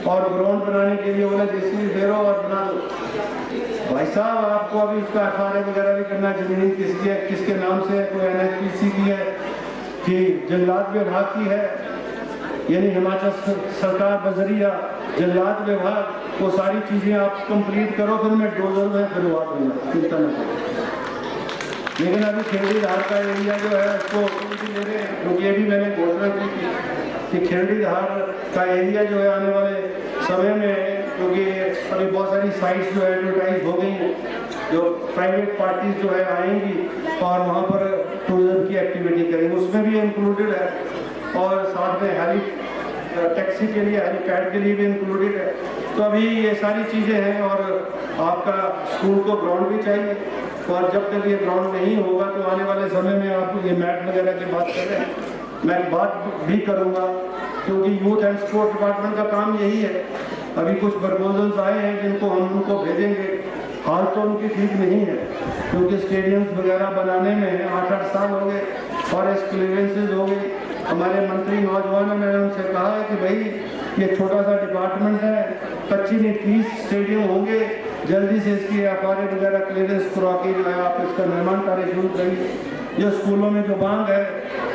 और ग्राउंड बनाने के लिए बोला जेसीबी फेरो और बना दो। भाई साहब आपको अभी उसका FRA वगैरह भी करना, जमीन किसकी है, किसके नाम से है, कोई NHPC की है कि जंगलात विभाग की है, यानी हिमाचल सरकार बजरिया जल्लाद विभाग वो सारी चीज़ें आप कंप्लीट करो, फिर मैं डोजर में फिरवा दूंगा, चिंता न करो। लेकिन अभी खेड़ी धार का एरिया जो है उसको ले रहे हैं, क्योंकि ये भी मैंने घोषणा की थी कि खेड़ी धार का एरिया जो है आने वाले समय में, क्योंकि अभी बहुत सारी साइट्स जो है एडवर्टाइज हो गई हैं, जो प्राइवेट पार्टीज जो है आएंगी और वहाँ पर टूरिज्म की एक्टिविटी करेंगे, उसमें भी इंक्लूडेड है। और साथ में हेली टैक्सी के लिए, हेलीपैड के लिए भी इंक्लूडेड है। तो अभी ये सारी चीज़ें हैं। और आपका स्कूल को ग्राउंड भी चाहिए, और जब तक ये ग्राउंड नहीं होगा तो आने वाले समय में आप ये मैट वगैरह की बात कर रहे हैं, मैं बात भी करूँगा, क्योंकि यूथ एंड स्पोर्ट्स डिपार्टमेंट का काम यही है। अभी कुछ प्रपोजल्स आए हैं जिनको हम उनको भेजेंगे। हाल तो उनकी ठीक नहीं है, क्योंकि स्टेडियम्स वगैरह बनाने में 8-8 साल हो गए, फॉरेस्ट क्लियरेंसेज हो गई। हमारे मंत्री नौजवान ने, मैंने उनसे कहा है कि भाई ये छोटा सा डिपार्टमेंट है, 25 नहीं 30 स्टेडियम होंगे, जल्दी से इसकी FRA वगैरह क्लियरेंस करवा के जो है आप इसका निर्माण कार्य शुरू करिए। ये स्कूलों में जो मांग है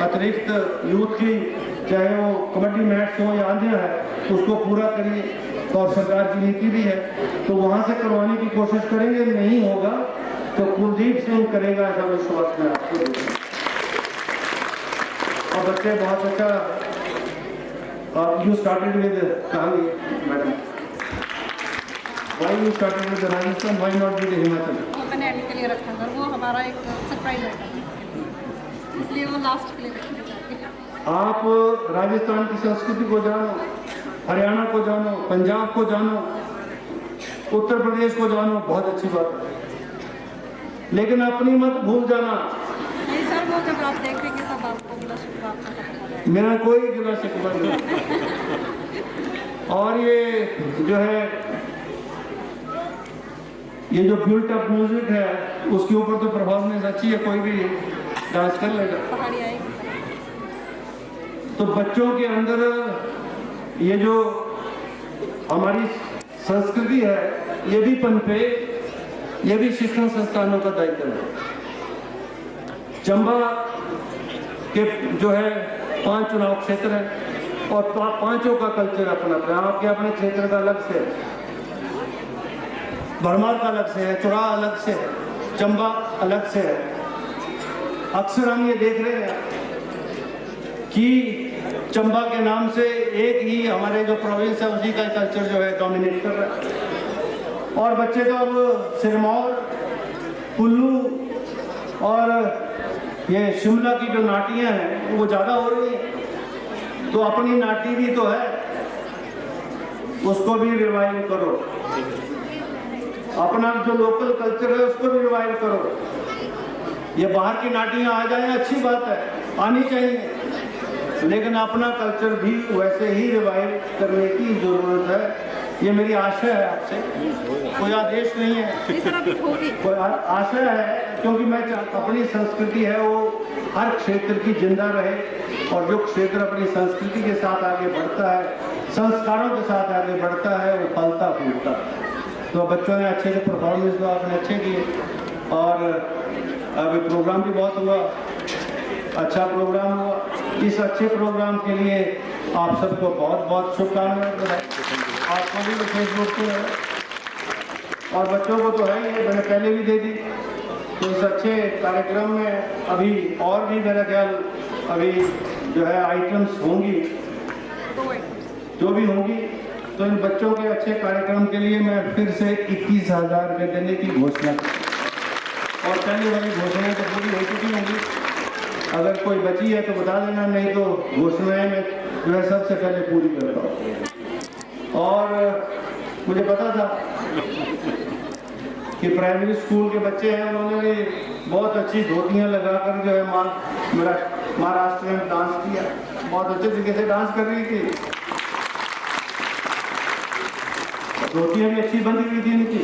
अतिरिक्त यूथ की, चाहे वो कबड्डी मैच हो या अन्य है, उसको पूरा करिए। और सरकार की नीति भी है तो वहाँ से करवाने की कोशिश करेंगे। नहीं होगा तो कुलदीप सिंह करेगा, ऐसा विश्वास मैं आपको देता हूँ। और बच्चे बहुत अच्छा, यू स्टार्टेड विद कहानी madam, why you started with Rajasthan, why not with Himachal? मैंने एंड के लिए रखा था, वो हमारा एक सरप्राइज है, इसलिए वो लास्ट के लिए रखना चाहती हूँ। आप राजस्थान की संस्कृति को जानो, हरियाणा को जानो, पंजाब को जानो, उत्तर प्रदेश को जानो, बहुत अच्छी बात है, लेकिन अपनी मत भूल जाना। नहीं सर, वो जब आप देखेंगे तब आपको गिला शिकवा आपका खत्म हो जाएगा। मेरा कोई गिला शिकवा नहीं। और ये जो है, ये जो बिल्ट अप म्यूजिक है उसके ऊपर तो परफॉर्मेंस अच्छी है, कोई भी डांस कर लेगा। पहाड़ी आएगी। तो बच्चों के अंदर ये जो हमारी संस्कृति है ये भी पनपे, ये भी शिक्षण संस्थानों का दायित्व है। चंबा के जो है 5 चुनाव क्षेत्र हैं और पांचों का कल्चर अपना अपना, आपके अपने क्षेत्र का अलग से, भरमार का अलग से है, चुरा अलग से है, चंबा अलग से है। अक्सर हम ये देख रहे हैं कि चंबा के नाम से एक ही हमारे जो प्रोविंस है उसी का कल्चर जो है डोमिनेट कर रहा है। और बच्चे तो अब सिरमौर, कुल्लू और ये शिमला की जो नाटियां हैं वो ज़्यादा हो रही हैं। तो अपनी नाटी भी तो है, उसको भी रिवाइव करो। अपना जो लोकल कल्चर है उसको भी रिवाइव करो। ये बाहर की नाटियां आ जाएं अच्छी बात है, आनी चाहिए, लेकिन अपना कल्चर भी वैसे ही रिवाइव करने की जरूरत है। ये मेरी आशा है आपसे, कोई आदेश नहीं है, कोई आशा है, क्योंकि मैं अपनी संस्कृति है वो हर क्षेत्र की जिंदा रहे, और जो क्षेत्र अपनी संस्कृति के साथ आगे बढ़ता है, संस्कारों के साथ आगे बढ़ता है, वो फलता फूलता है। तो बच्चों ने अच्छे से परफॉर्मेंस तो आपने अच्छे किए, और अभी प्रोग्राम भी बहुत हुआ, अच्छा प्रोग्राम हुआ। इस अच्छे प्रोग्राम के लिए आप सबको बहुत बहुत शुभकामनाएं। आपको भी विशेष रूप से है, और बच्चों को तो है ही, मैंने पहले भी दे दी। तो इस अच्छे कार्यक्रम में अभी और भी मेरा ख्याल अभी जो है आइटम्स होंगी, जो भी होंगी। तो इन बच्चों के अच्छे कार्यक्रम के लिए मैं फिर से 21,000 रुपये देने की घोषणा की, और पहले वाली घोषणाएं तो पूरी हो चुकी होंगी। अगर कोई बची है तो बता देना, नहीं तो घोषणाएं मैं जो है सबसे पहले पूरी करता हूँ। और मुझे पता था कि प्राइमरी स्कूल के बच्चे हैं, उन्होंने बहुत अच्छी धोतियाँ लगाकर जो है महाराष्ट्र में डांस किया, बहुत अच्छे तरीके से डांस कर रही थी, धोतियाँ भी अच्छी बंधी हुई थी इनकी,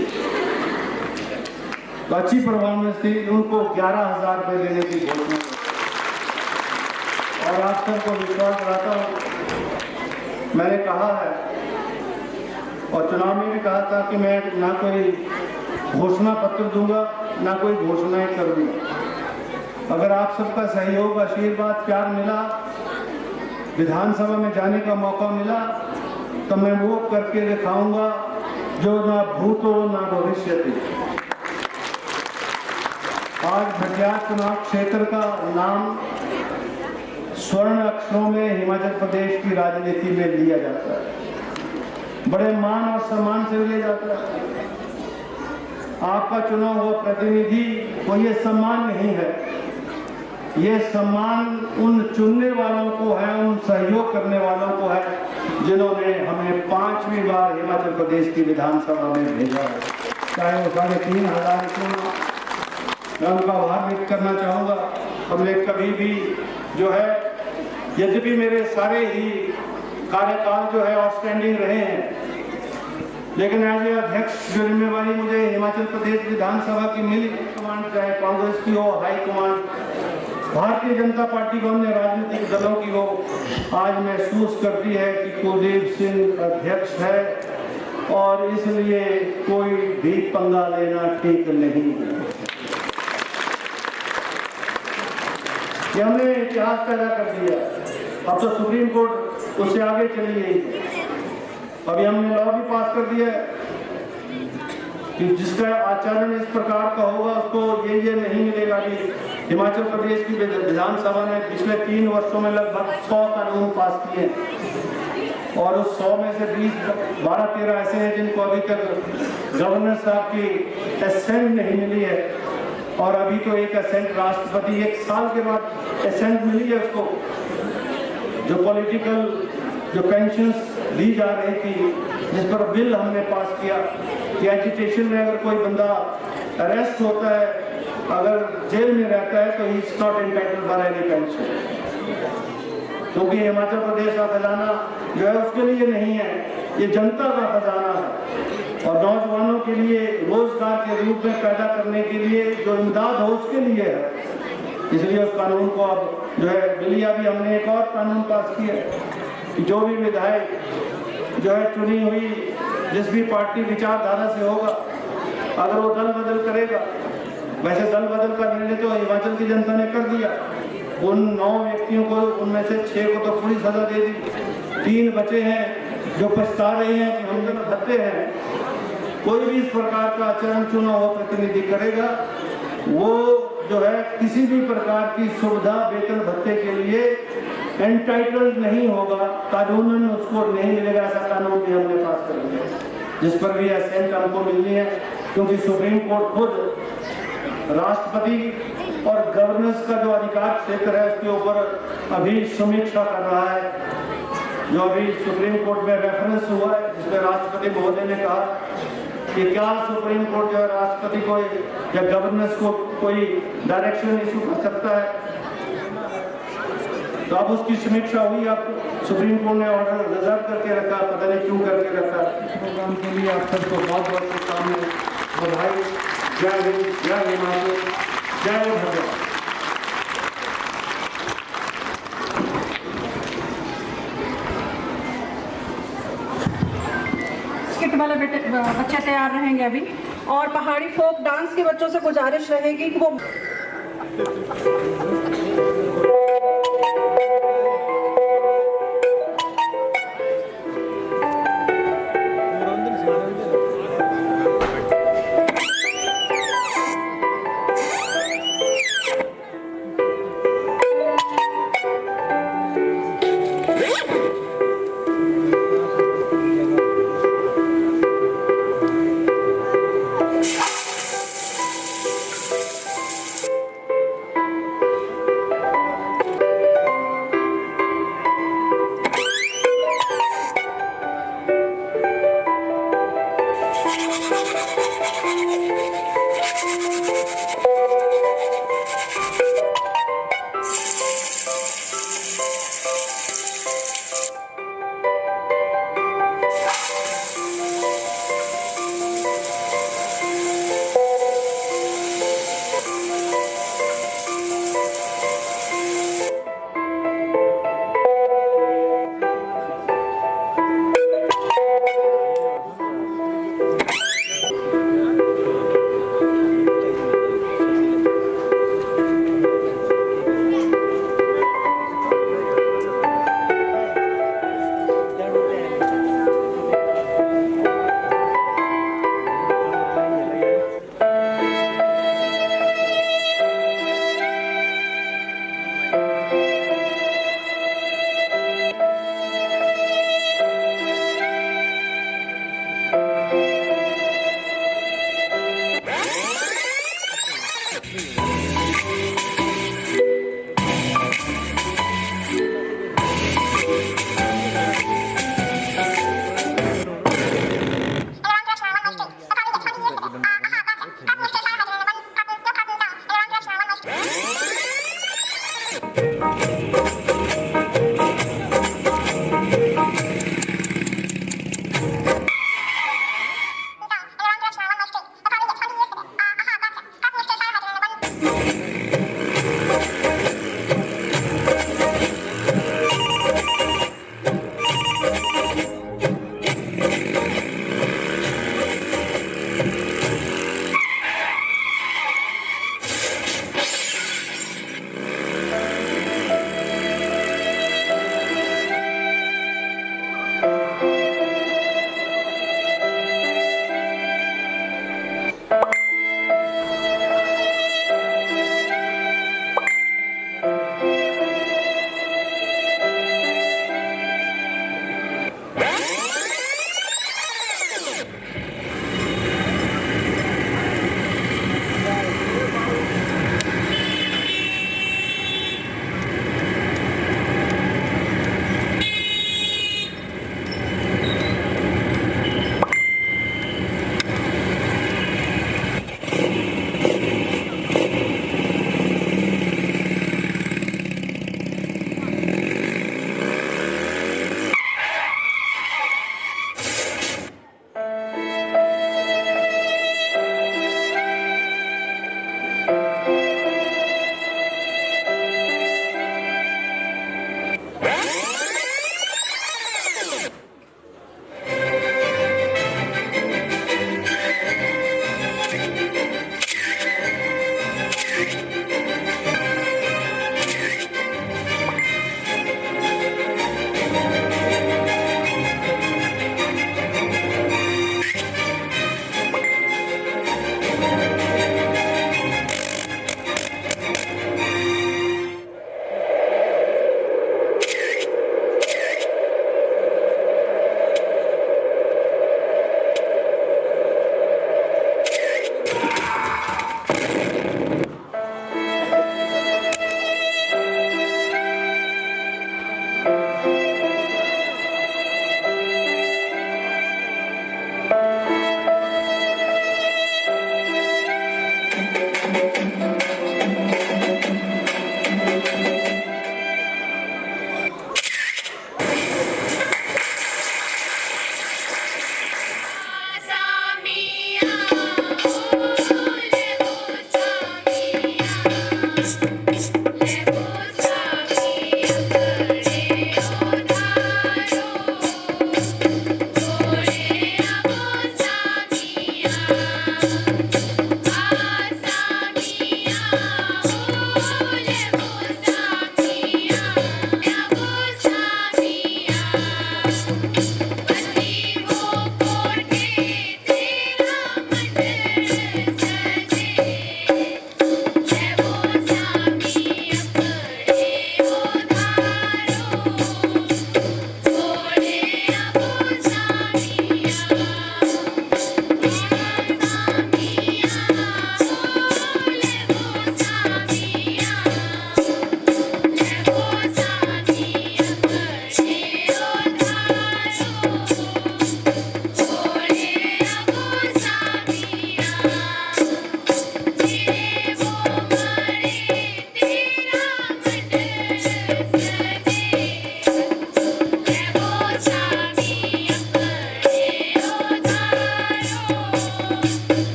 तो अच्छी परफॉर्मेंस थी। उनको 11,000 रुपये देने की घोषणा। और आप सबको विश्वास कराता हूँ, मैंने कहा है और चुनाव में भी कहा था कि मैं ना कोई घोषणा पत्र दूंगा, ना कोई घोषणाएं करूंगा। अगर आप सबका सहयोग, आशीर्वाद, प्यार मिला, विधानसभा में जाने का मौका मिला, तो मैं वो करके दिखाऊंगा जो ना भूतो ना भविष्य थी। आज भटियात चुनाव क्षेत्र का नाम स्वर्ण अक्षरों में हिमाचल प्रदेश की राजनीति में लिया जाता है, बड़े मान और सम्मान से लिया जाता है। आपका चुना हुआ प्रतिनिधि को ये सम्मान नहीं है, ये सम्मान उन चुनने वालों को है, उन सहयोग करने वालों को है जिन्होंने हमें 5वीं बार हिमाचल प्रदेश की विधानसभा में भेजा है, चाहे वो 3,500 क्यों ना। मैं उनका आभार व्यक्त करना चाहूँगा। हमने कभी भी जो है, यद्यपि मेरे सारे ही कार्यकाल जो है आउटस्टैंडिंग रहे हैं, लेकिन एज ए अध्यक्ष जो जिम्मेवारी मुझे हिमाचल प्रदेश विधानसभा की मिली, कमांड चाहे कांग्रेस की हो, high command Bharatiya Janata party को, अन्य राजनीतिक दलों की हो, आज महसूस करती है कि कुलदीप सिंह अध्यक्ष है और इसलिए कोई भी पंगा लेना ठीक नहीं है। ये हमने इतिहास पैदा कर दिया। अब तो सुप्रीम कोर्ट उससे आगे चली गई है। अभी हमने लॉ भी पास कर दिया है कि जिसका आचरण इस प्रकार का होगा उसको ये नहीं मिलेगा। कि हिमाचल प्रदेश की विधानसभा ने पिछले 3 वर्षों में लगभग 100 कानून पास किए और उस 100 में से 12-13 ऐसे हैं जिनको अभी तक गवर्नर साहब की एसेंट नहीं मिली है, और अभी तो एक एसेंट राष्ट्रपति 1 साल के बाद एसेंट मिली है उसको। जो पॉलिटिकल जो पेंशन्स दी जा रही थी, जिस पर बिल हमने पास किया कि एजिटेशन में अगर कोई बंदा अरेस्ट होता है, अगर जेल में रहता है, तो he is not entitled for any pension, क्योंकि हिमाचल प्रदेश का खजाना जो है उसके लिए नहीं है, ये जनता का खजाना है और नौजवानों के लिए रोजगार के रूप में पैदा करने के लिए जो इमदाद हो उसके लिए है। इसलिए उस कानून को अब जो है बिलिया भी हमने एक और कानून पास किया कि जो भी विधायक जो है चुनी हुई जिस भी पार्टी विचारधारा से होगा, अगर वो दल बदल करेगा, वैसे दल बदल का निर्णय तो हिमाचल की जनता ने कर दिया, उन 9 व्यक्तियों को उनमें से 6 को तो पूरी सजा दे दी, 3 बचे हैं जो पछता रहे हैं कि हम जब भत्ते हैं। कोई भी इस प्रकार का आचरण चुना हुआ प्रतिनिधि करेगा, वो जो है किसी भी प्रकार की सुविधा वेतन भत्ते के लिए एंटाइटल्ड नहीं होगा, कानूनन उसको नहीं मिलेगा। ऐसा कानून भी हमने पास कर दिया जिस पर भी एसेंट हमको मिलनी है, क्योंकि सुप्रीम कोर्ट खुद राष्ट्रपति और गवर्नेंस का जो अधिकार क्षेत्र है उसके ऊपर अभी समीक्षा कर रहा है। जो अभी सुप्रीम कोर्ट में रेफरेंस हुआ है, जिसमें राष्ट्रपति महोदय ने कहा कि क्या सुप्रीम कोर्ट जो है राष्ट्रपति को या गवर्नेंस को कोई डायरेक्शन इशू कर सकता है, तो अब उसकी समीक्षा हुई। अब सुप्रीम कोर्ट ने ऑर्डर रिजर्व करके रखा, पता नहीं क्यों करके रखा। प्रोग्राम के लिए आप सबको बहुत बहुत शुभकामनाएं, बधाई। जय हिंद, जय हिमाचल, जय भगवान। किट वाले बच्चे तैयार रहेंगे अभी, और पहाड़ी फोक डांस के बच्चों से गुजारिश रहेगी कि वो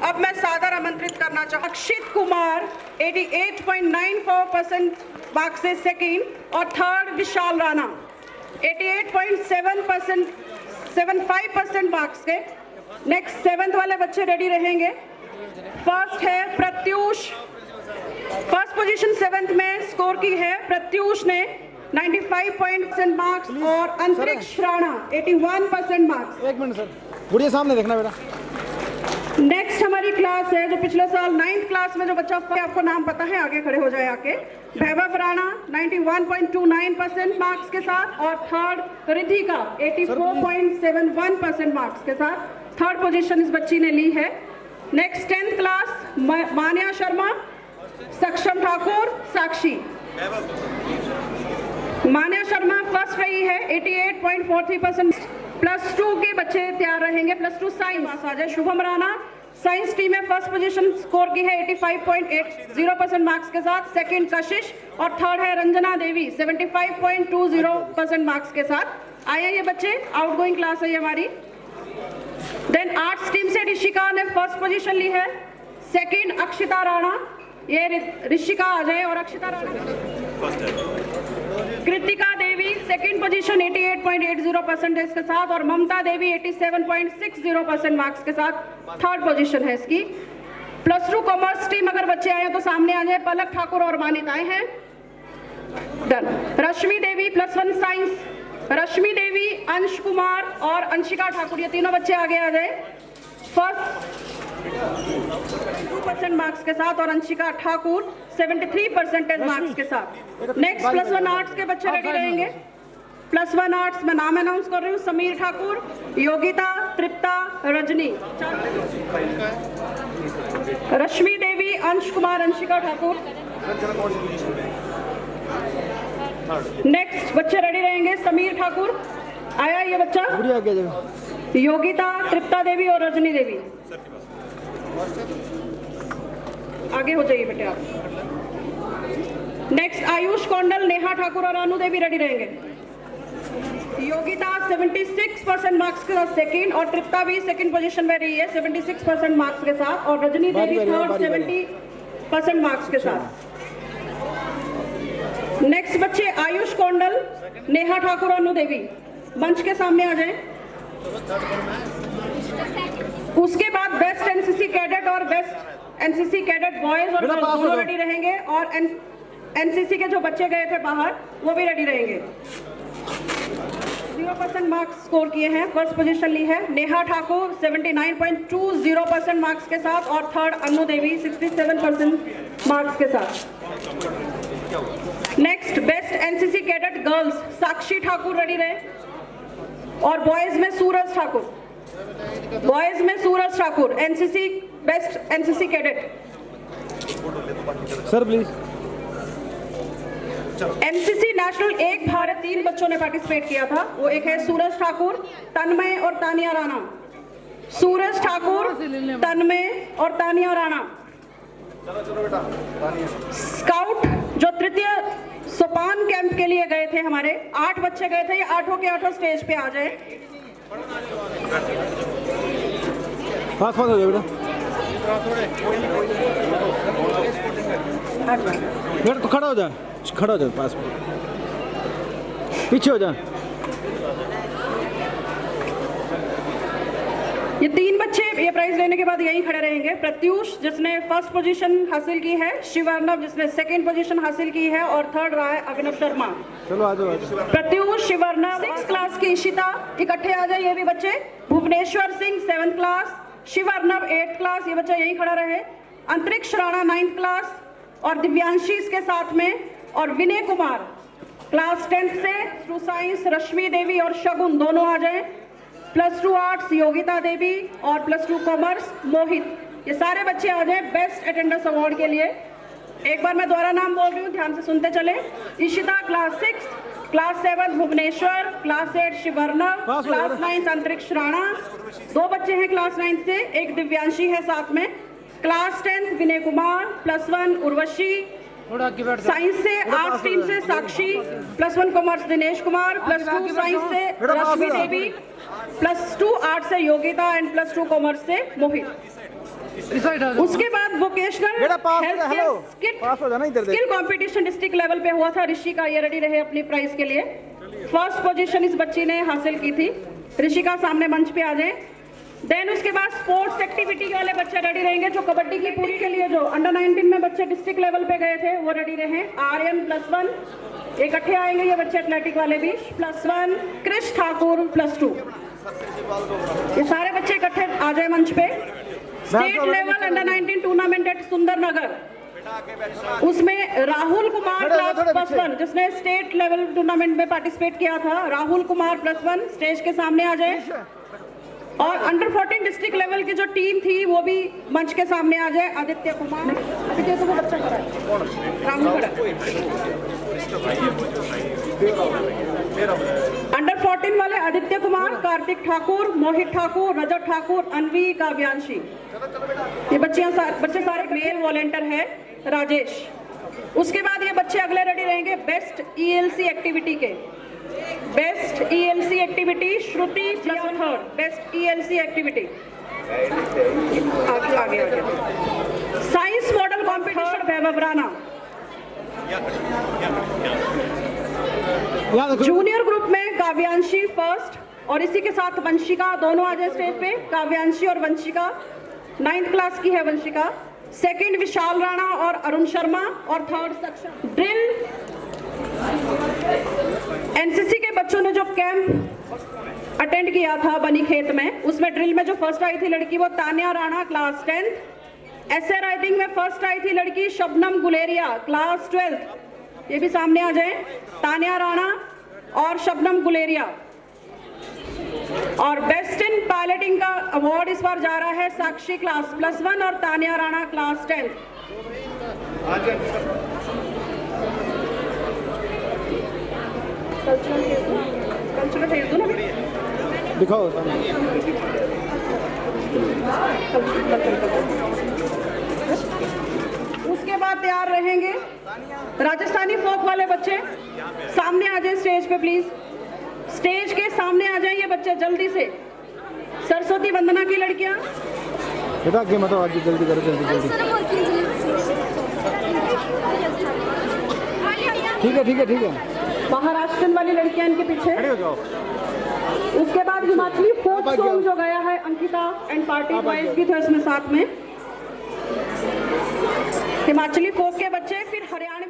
अब मैं सादर आमंत्रित करना चाहूँ अक्षित कुमार 88.94% मार्क्स से सेकेंड और थर्ड विशाल राणा 88.75% मार्क्स के। नेक्स्ट सेवेंथ वाले बच्चे रेडी रहेंगे। फर्स्ट है प्रत्यूष, फर्स्ट पोजीशन सेवेंथ में स्कोर की है प्रत्यूष ने 95% मार्क्स और अंतरिक्ष राणा 81% मार्क्स। एक मिनट सर, बुढ़िया सामने देखना बेटा। नेक्स्ट हमारी क्लास है जो पिछले साल 9th क्लास में जो बच्चा आपको नाम पता है आगे खड़े हो जाए आके, वैभव राणा 91.29% मार्क्स के साथ और थर्ड रिधिका 84.71% मार्क्स के साथ थर्ड पोजीशन इस बच्ची ने ली है। नेक्स्ट 10th क्लास मान्या शर्मा, सक्षम ठाकुर, साक्षी। मान्या शर्मा फर्स्ट रही है 88.43%। +2 के बच्चे तैयार रहेंगे। +2 साइंस आ जाए। शुभम राणा साइंस टीम में फर्स्ट पोजीशन स्कोर की है 85.80% मार्क्स के साथ। सेकंड कशिश और थर्ड है रंजना देवी 75.20% मार्क्स के साथ। आए ये बच्चे, आउटगोइंग क्लास है ये हमारी। देन आर्ट्स टीम से ऋषिका ने फर्स्ट पोजीशन ली है। सेकंड अक्षिता राणा, ये ऋषिका आ जाए और अक्षिता राणा। कृतिका देवी सेकंड पोजीशन 88.80% के साथ और ममता देवी 87.60% मार्क्स के साथ थर्ड पोजीशन है इसकी। +2 कॉमर्स टीम अगर बच्चे आए तो सामने आ जाए। पलक ठाकुर और मानित आए हैं। डन। रश्मि देवी +1 साइंस, रश्मि देवी, अंश कुमार और अंशिका ठाकुर, ये तीनों बच्चे आगे आ जाए। फर्स्ट 2% मार्क्स के साथ और अंशिका ठाकुर 73% मार्क्स के साथ। नेक्स्ट +1 आर्ट्स के बच्चे रेडी रहेंगे। +1 आर्ट्स में नाम अनाउंस कर रही हूँ। समीर ठाकुर, योगिता, तृप्ता, रजनी, रश्मि देवी, अंश कुमार, अंशिका ठाकुर। नेक्स्ट बच्चे रेडी रहेंगे। समीर ठाकुर आया ये बच्चा, योगिता, तृप्ता देवी और रजनी देवी। आगे हो जाइए बेटे आप। नेक्स्ट आयुष कौंडल, नेहा ठाकुर और अनु देवी रेडी रहेंगे। योगिता 76% मार्क्स के साथ सेकंड और तृप्ता भी सेकंड पोजीशन में रही है 76% मार्क्स के साथ और रजनी देवी थर्ड 70% मार्क्स के साथ। नेक्स्ट बच्चे आयुष कौंडल, नेहा ठाकुर और अनु देवी मंच के सामने आ जाएं। उसके बाद बेस्ट एनसीसी कैडेट और बेस्ट एनसीसी कैडेट बॉयज और गर्ल्स दोनों रेडी रहेंगे और एनसीसी के जो बच्चे गए थे बाहर वो भी रेडी रहेंगे। 0% मार्क्स स्कोर किए हैं। फर्स्ट पोजीशन ली है नेहा ठाकुर 79.20% मार्क्स के साथ और थर्ड अनु देवी 67% मार्क्स के साथ। Next best NCC cadet girls Sakshi Thakur ready रहे, और बॉयज में सूरज ठाकुर, बॉयज में Suraj Thakur NCC best NCC cadet. Sir please. NCC national Ek Bharat 3 बच्चों ने पार्टिसिपेट किया था, वो एक है सूरज ठाकुर, तन्मय और तानिया राणा। सूरज ठाकुर, तन्मय और तानिया राणा। स्काउट जो तृतीय सोपान कैंप के लिए गए थे, हमारे 8 बच्चे गए थे, ये 8 के 8 स्टेज पे आ जाए। पास हो जाओ बेटा, बेटा तो खड़ा हो जा, खड़ा हो जा, पास में पीछे हो जा। ये 3 बच्चे ये प्राइज लेने के बाद यहीं खड़े रहेंगे। प्रत्यूष जिसने फर्स्ट पोजीशन हासिल की है, शिवार्णव जिसने सेकंड पोजीशन हासिल की है, और थर्ड रहा है अभिनव शर्मा। चलो आ जाओ। प्रत्यूष, शिवार्णव 6 क्लास की इशिता इकट्ठे आ जाए, ये भी बच्चे। Bhuvneshwar Singh 7th class, Shivarnav 8th class, ये बच्चा यहीं खड़ा रहे। अंतरिक्ष राणा 9th क्लास और दिव्यांशी इसके साथ में, और विनय कुमार क्लास 10th से। टू साइंस रश्मि देवी और शगुन दोनों आ जाए। +2 आर्ट्स योगिता देवी और +2 कॉमर्स मोहित, ये सारे बच्चे आ जाए बेस्ट अटेंडेंस अवार्ड के लिए। एक बार मैं दोबारा नाम बोल रही हूँ, ध्यान से सुनते चले। Ishita class 6, class 7 Bhuvneshwar, class 8 Shivarnav, class 9 Antariksh Rana, 2 बच्चे हैं क्लास 9 से, एक दिव्यांशी है साथ में। क्लास 10 विनय कुमार, +1 उर्वशी, साइंस से आर्ट्स टीम से साक्षी, +1 कॉमर्स दिनेश कुमार, +2 साइंस से रश्मि देवी, +2 आर्ट्स से योगिता एंड +2 कॉमर्स से मोहित। उसके बाद vocational skill competition district level पे हुआ था। ऋषिका ये रेडी रहे अपनी प्राइज के लिए। फर्स्ट पोजीशन इस बच्ची ने हासिल की थी। ऋषिका सामने मंच पे आ जाए। देन उसके बाद स्पोर्ट्स एक्टिविटी वाले बच्चे रेडी रहेंगे, जो कबड्डी की पूरी के लिए जो अंडर 19 में बच्चे डिस्ट्रिक्ट लेवल पे गए थे वो रेडी रहे। आर्यन +1 इकट्ठे आएंगे ये बच्चे, एथलेटिक वाले भी। +1 कृष ठाकुर +2, ये सारे बच्चे इकट्ठे आ जाए मंच पे। State level under 19 tournament at Sundernagar, उसमें राहुल कुमार क्लास +1 जिसने स्टेट लेवल टूर्नामेंट में पार्टिसिपेट किया था, राहुल कुमार +1 स्टेज के सामने आ जाए। और अंडर 14 डिस्ट्रिक्ट लेवल की जो टीम थी वो भी मंच के सामने आ जाए। आदित्य कुमार, आदित्य तो वो बच्चा खड़ा है, राहुल खड़ा। अंडर 14 वाले आदित्य कुमार, कार्तिक ठाकुर, मोहित ठाकुर, रजत ठाकुर, अनवी, काव्यांशी, ये बच्चे सारे मेल वॉलेंटियर है। राजेश, उसके बाद ये बच्चे अगले रेडी रहेंगे बेस्ट ELC एक्टिविटी के। बेस्ट ELC एक्टिविटी श्रुति +3 बेस्ट ELC एक्टिविटी। आगे साइंस मॉडल कंपटीशन वैभव राणा। जूनियर ग्रुप में काव्यांशी फर्स्ट, और इसी के साथ वंशिका, दोनों आ जाए स्टेज पे। काव्यांशी और वंशिका 9th क्लास की है वंशिका। सेकंड विशाल राणा और अरुण शर्मा, और थर्ड सक्षम। ड्रिल एनसीसी के बच्चों ने जो कैंप अटेंड किया था बनी खेत में, उसमें ड्रिल में जो फर्स्ट आई थी लड़की वो Tania Rana class 10th। Essay writing में फर्स्ट आई थी लड़की शबनम गुलेरिया क्लास 12th, ये भी सामने आ जाए। तानिया राणा और शबनम गुलेरिया। और बेस्ट इन पायलटिंग का अवार्ड इस बार जा रहा है साक्षी क्लास +1 और तानिया राणा क्लास 10th। दिखाओ। उसके बाद तैयार रहेंगे राजस्थानी फोक वाले बच्चे, सामने आ जाए स्टेज पे प्लीज। स्टेज के सामने आ जाइए बच्चे जल्दी से। सरस्वती वंदना की लड़कियां, बेटा आगे मत आओ, जल्दी करो, जल्दी। ठीक है। महाराष्ट्र वाली लड़कियां इनके पीछे। खड़े हो जाओ। उसके बाद हिमाचली फोक सॉन्ग जो गया है अंकिता एंड पार्टी बॉयज भी थे इसमें साथ में। हिमाचली फोक के बच्चे, फिर हरियाणवी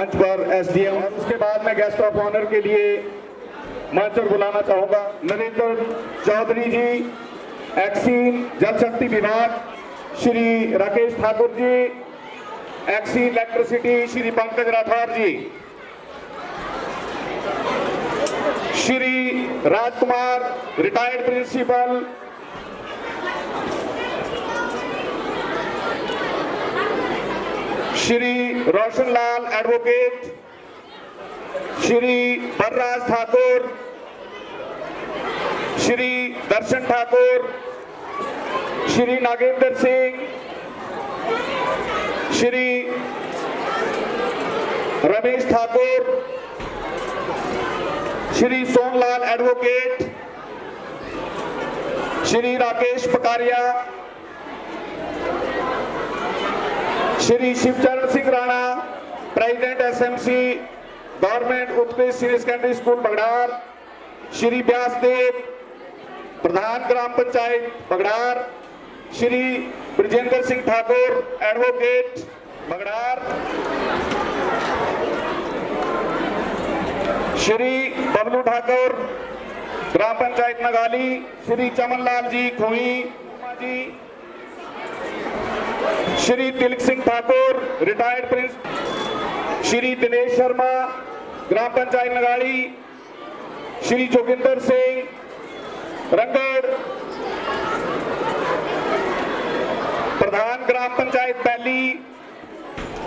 मंच पर एसडीएम, और उसके बाद में गेस्ट ऑफ ऑनर के लिए मंच पर बुलाना चाहूंगा नरेंद्र चौधरी जी, एक्सीन जल शक्ति विभाग Shri Rakesh Thakur ji, XEN electricity Shri Pankaj Rathore ji, Shri Rajkumar retired principal, Shri Roshanlal advocate, Shri Balraj Thakur, Shri Darshan Thakur, Shri Nagendra Singh, Shri Ramesh Thakur, Shri Sonlal advocate, Shri Rakesh Pakaria, Shri Shivcharan Singh Rana, president SMC government Utkrisht senior secondary school Bagdar, Shri Vyasdev, प्रधान ग्राम पंचायत बगड़ार, श्री ब्रजेंद्र सिंह ठाकुर, एडवोकेट बगड़ार, श्री बबलू ठाकुर, ग्राम पंचायत नगाली, श्री चमनलाल जी खोई जी, श्री तिलक सिंह ठाकुर, रिटायर्ड प्रिंस, श्री दिनेश शर्मा, ग्राम पंचायत नगाड़ी, श्री जोगिंदर सिंह रंगड़, प्रधान ग्राम पंचायत बैली,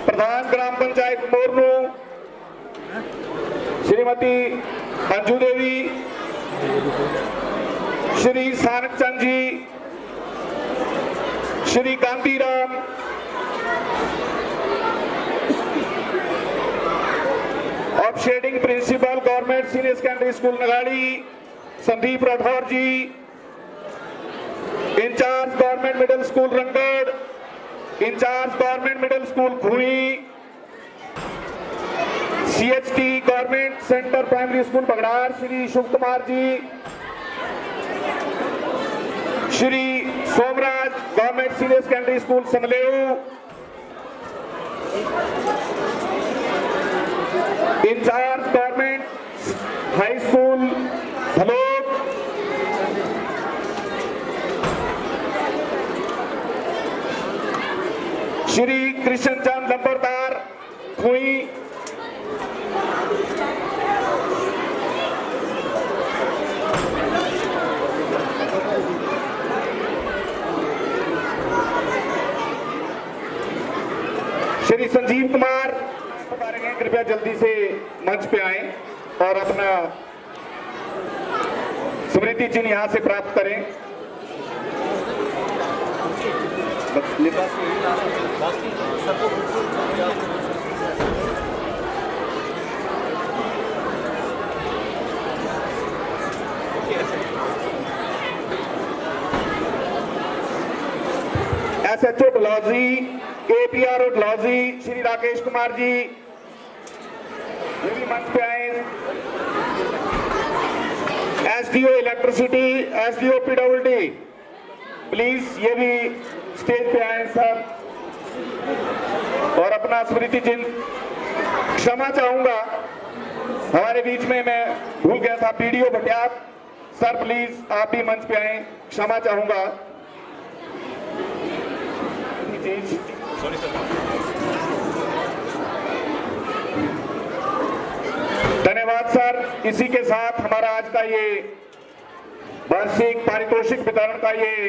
प्रधान ग्राम panchayat Mornu, Shrimati Anju Devi, Shri Sanak Chand ji, Shri Kantiram, officiating principal government senior secondary school Nagadi Sandeep Rathore ji, incharge government middle school Rangar, incharge government middle school Khui, CHT government centre primary school Bagdar Shri Shiv Kumar ji, Shri Somraj government senior secondary school Samleu, incharge government high school Dhalok, Shri Krishna Chand लंबरदार खुई, श्री संजीव कुमार, कृपया जल्दी से मंच पे आएं और अपना स्मृति चिन्ह यहां से प्राप्त करें। एसएचओ डलहौजी, एपीआरओ डलहौजी श्री राकेश कुमार जी, ये भी मंच पे आए। SDO electricity, SDO PWD, please ये भी स्टेज पे आए सर और अपना स्मृति चिन्ह। क्षमा चाहूंगा हमारे बीच में मैं भूल गया था पीडीओ भटियात सर, प्लीज आप भी मंच पे आए, क्षमा चाहूंगा। धन्यवाद सर। इसी के साथ हमारा आज का ये वार्षिक पारितोषिक वितरण का ये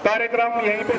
कार्यक्रम यहीं पे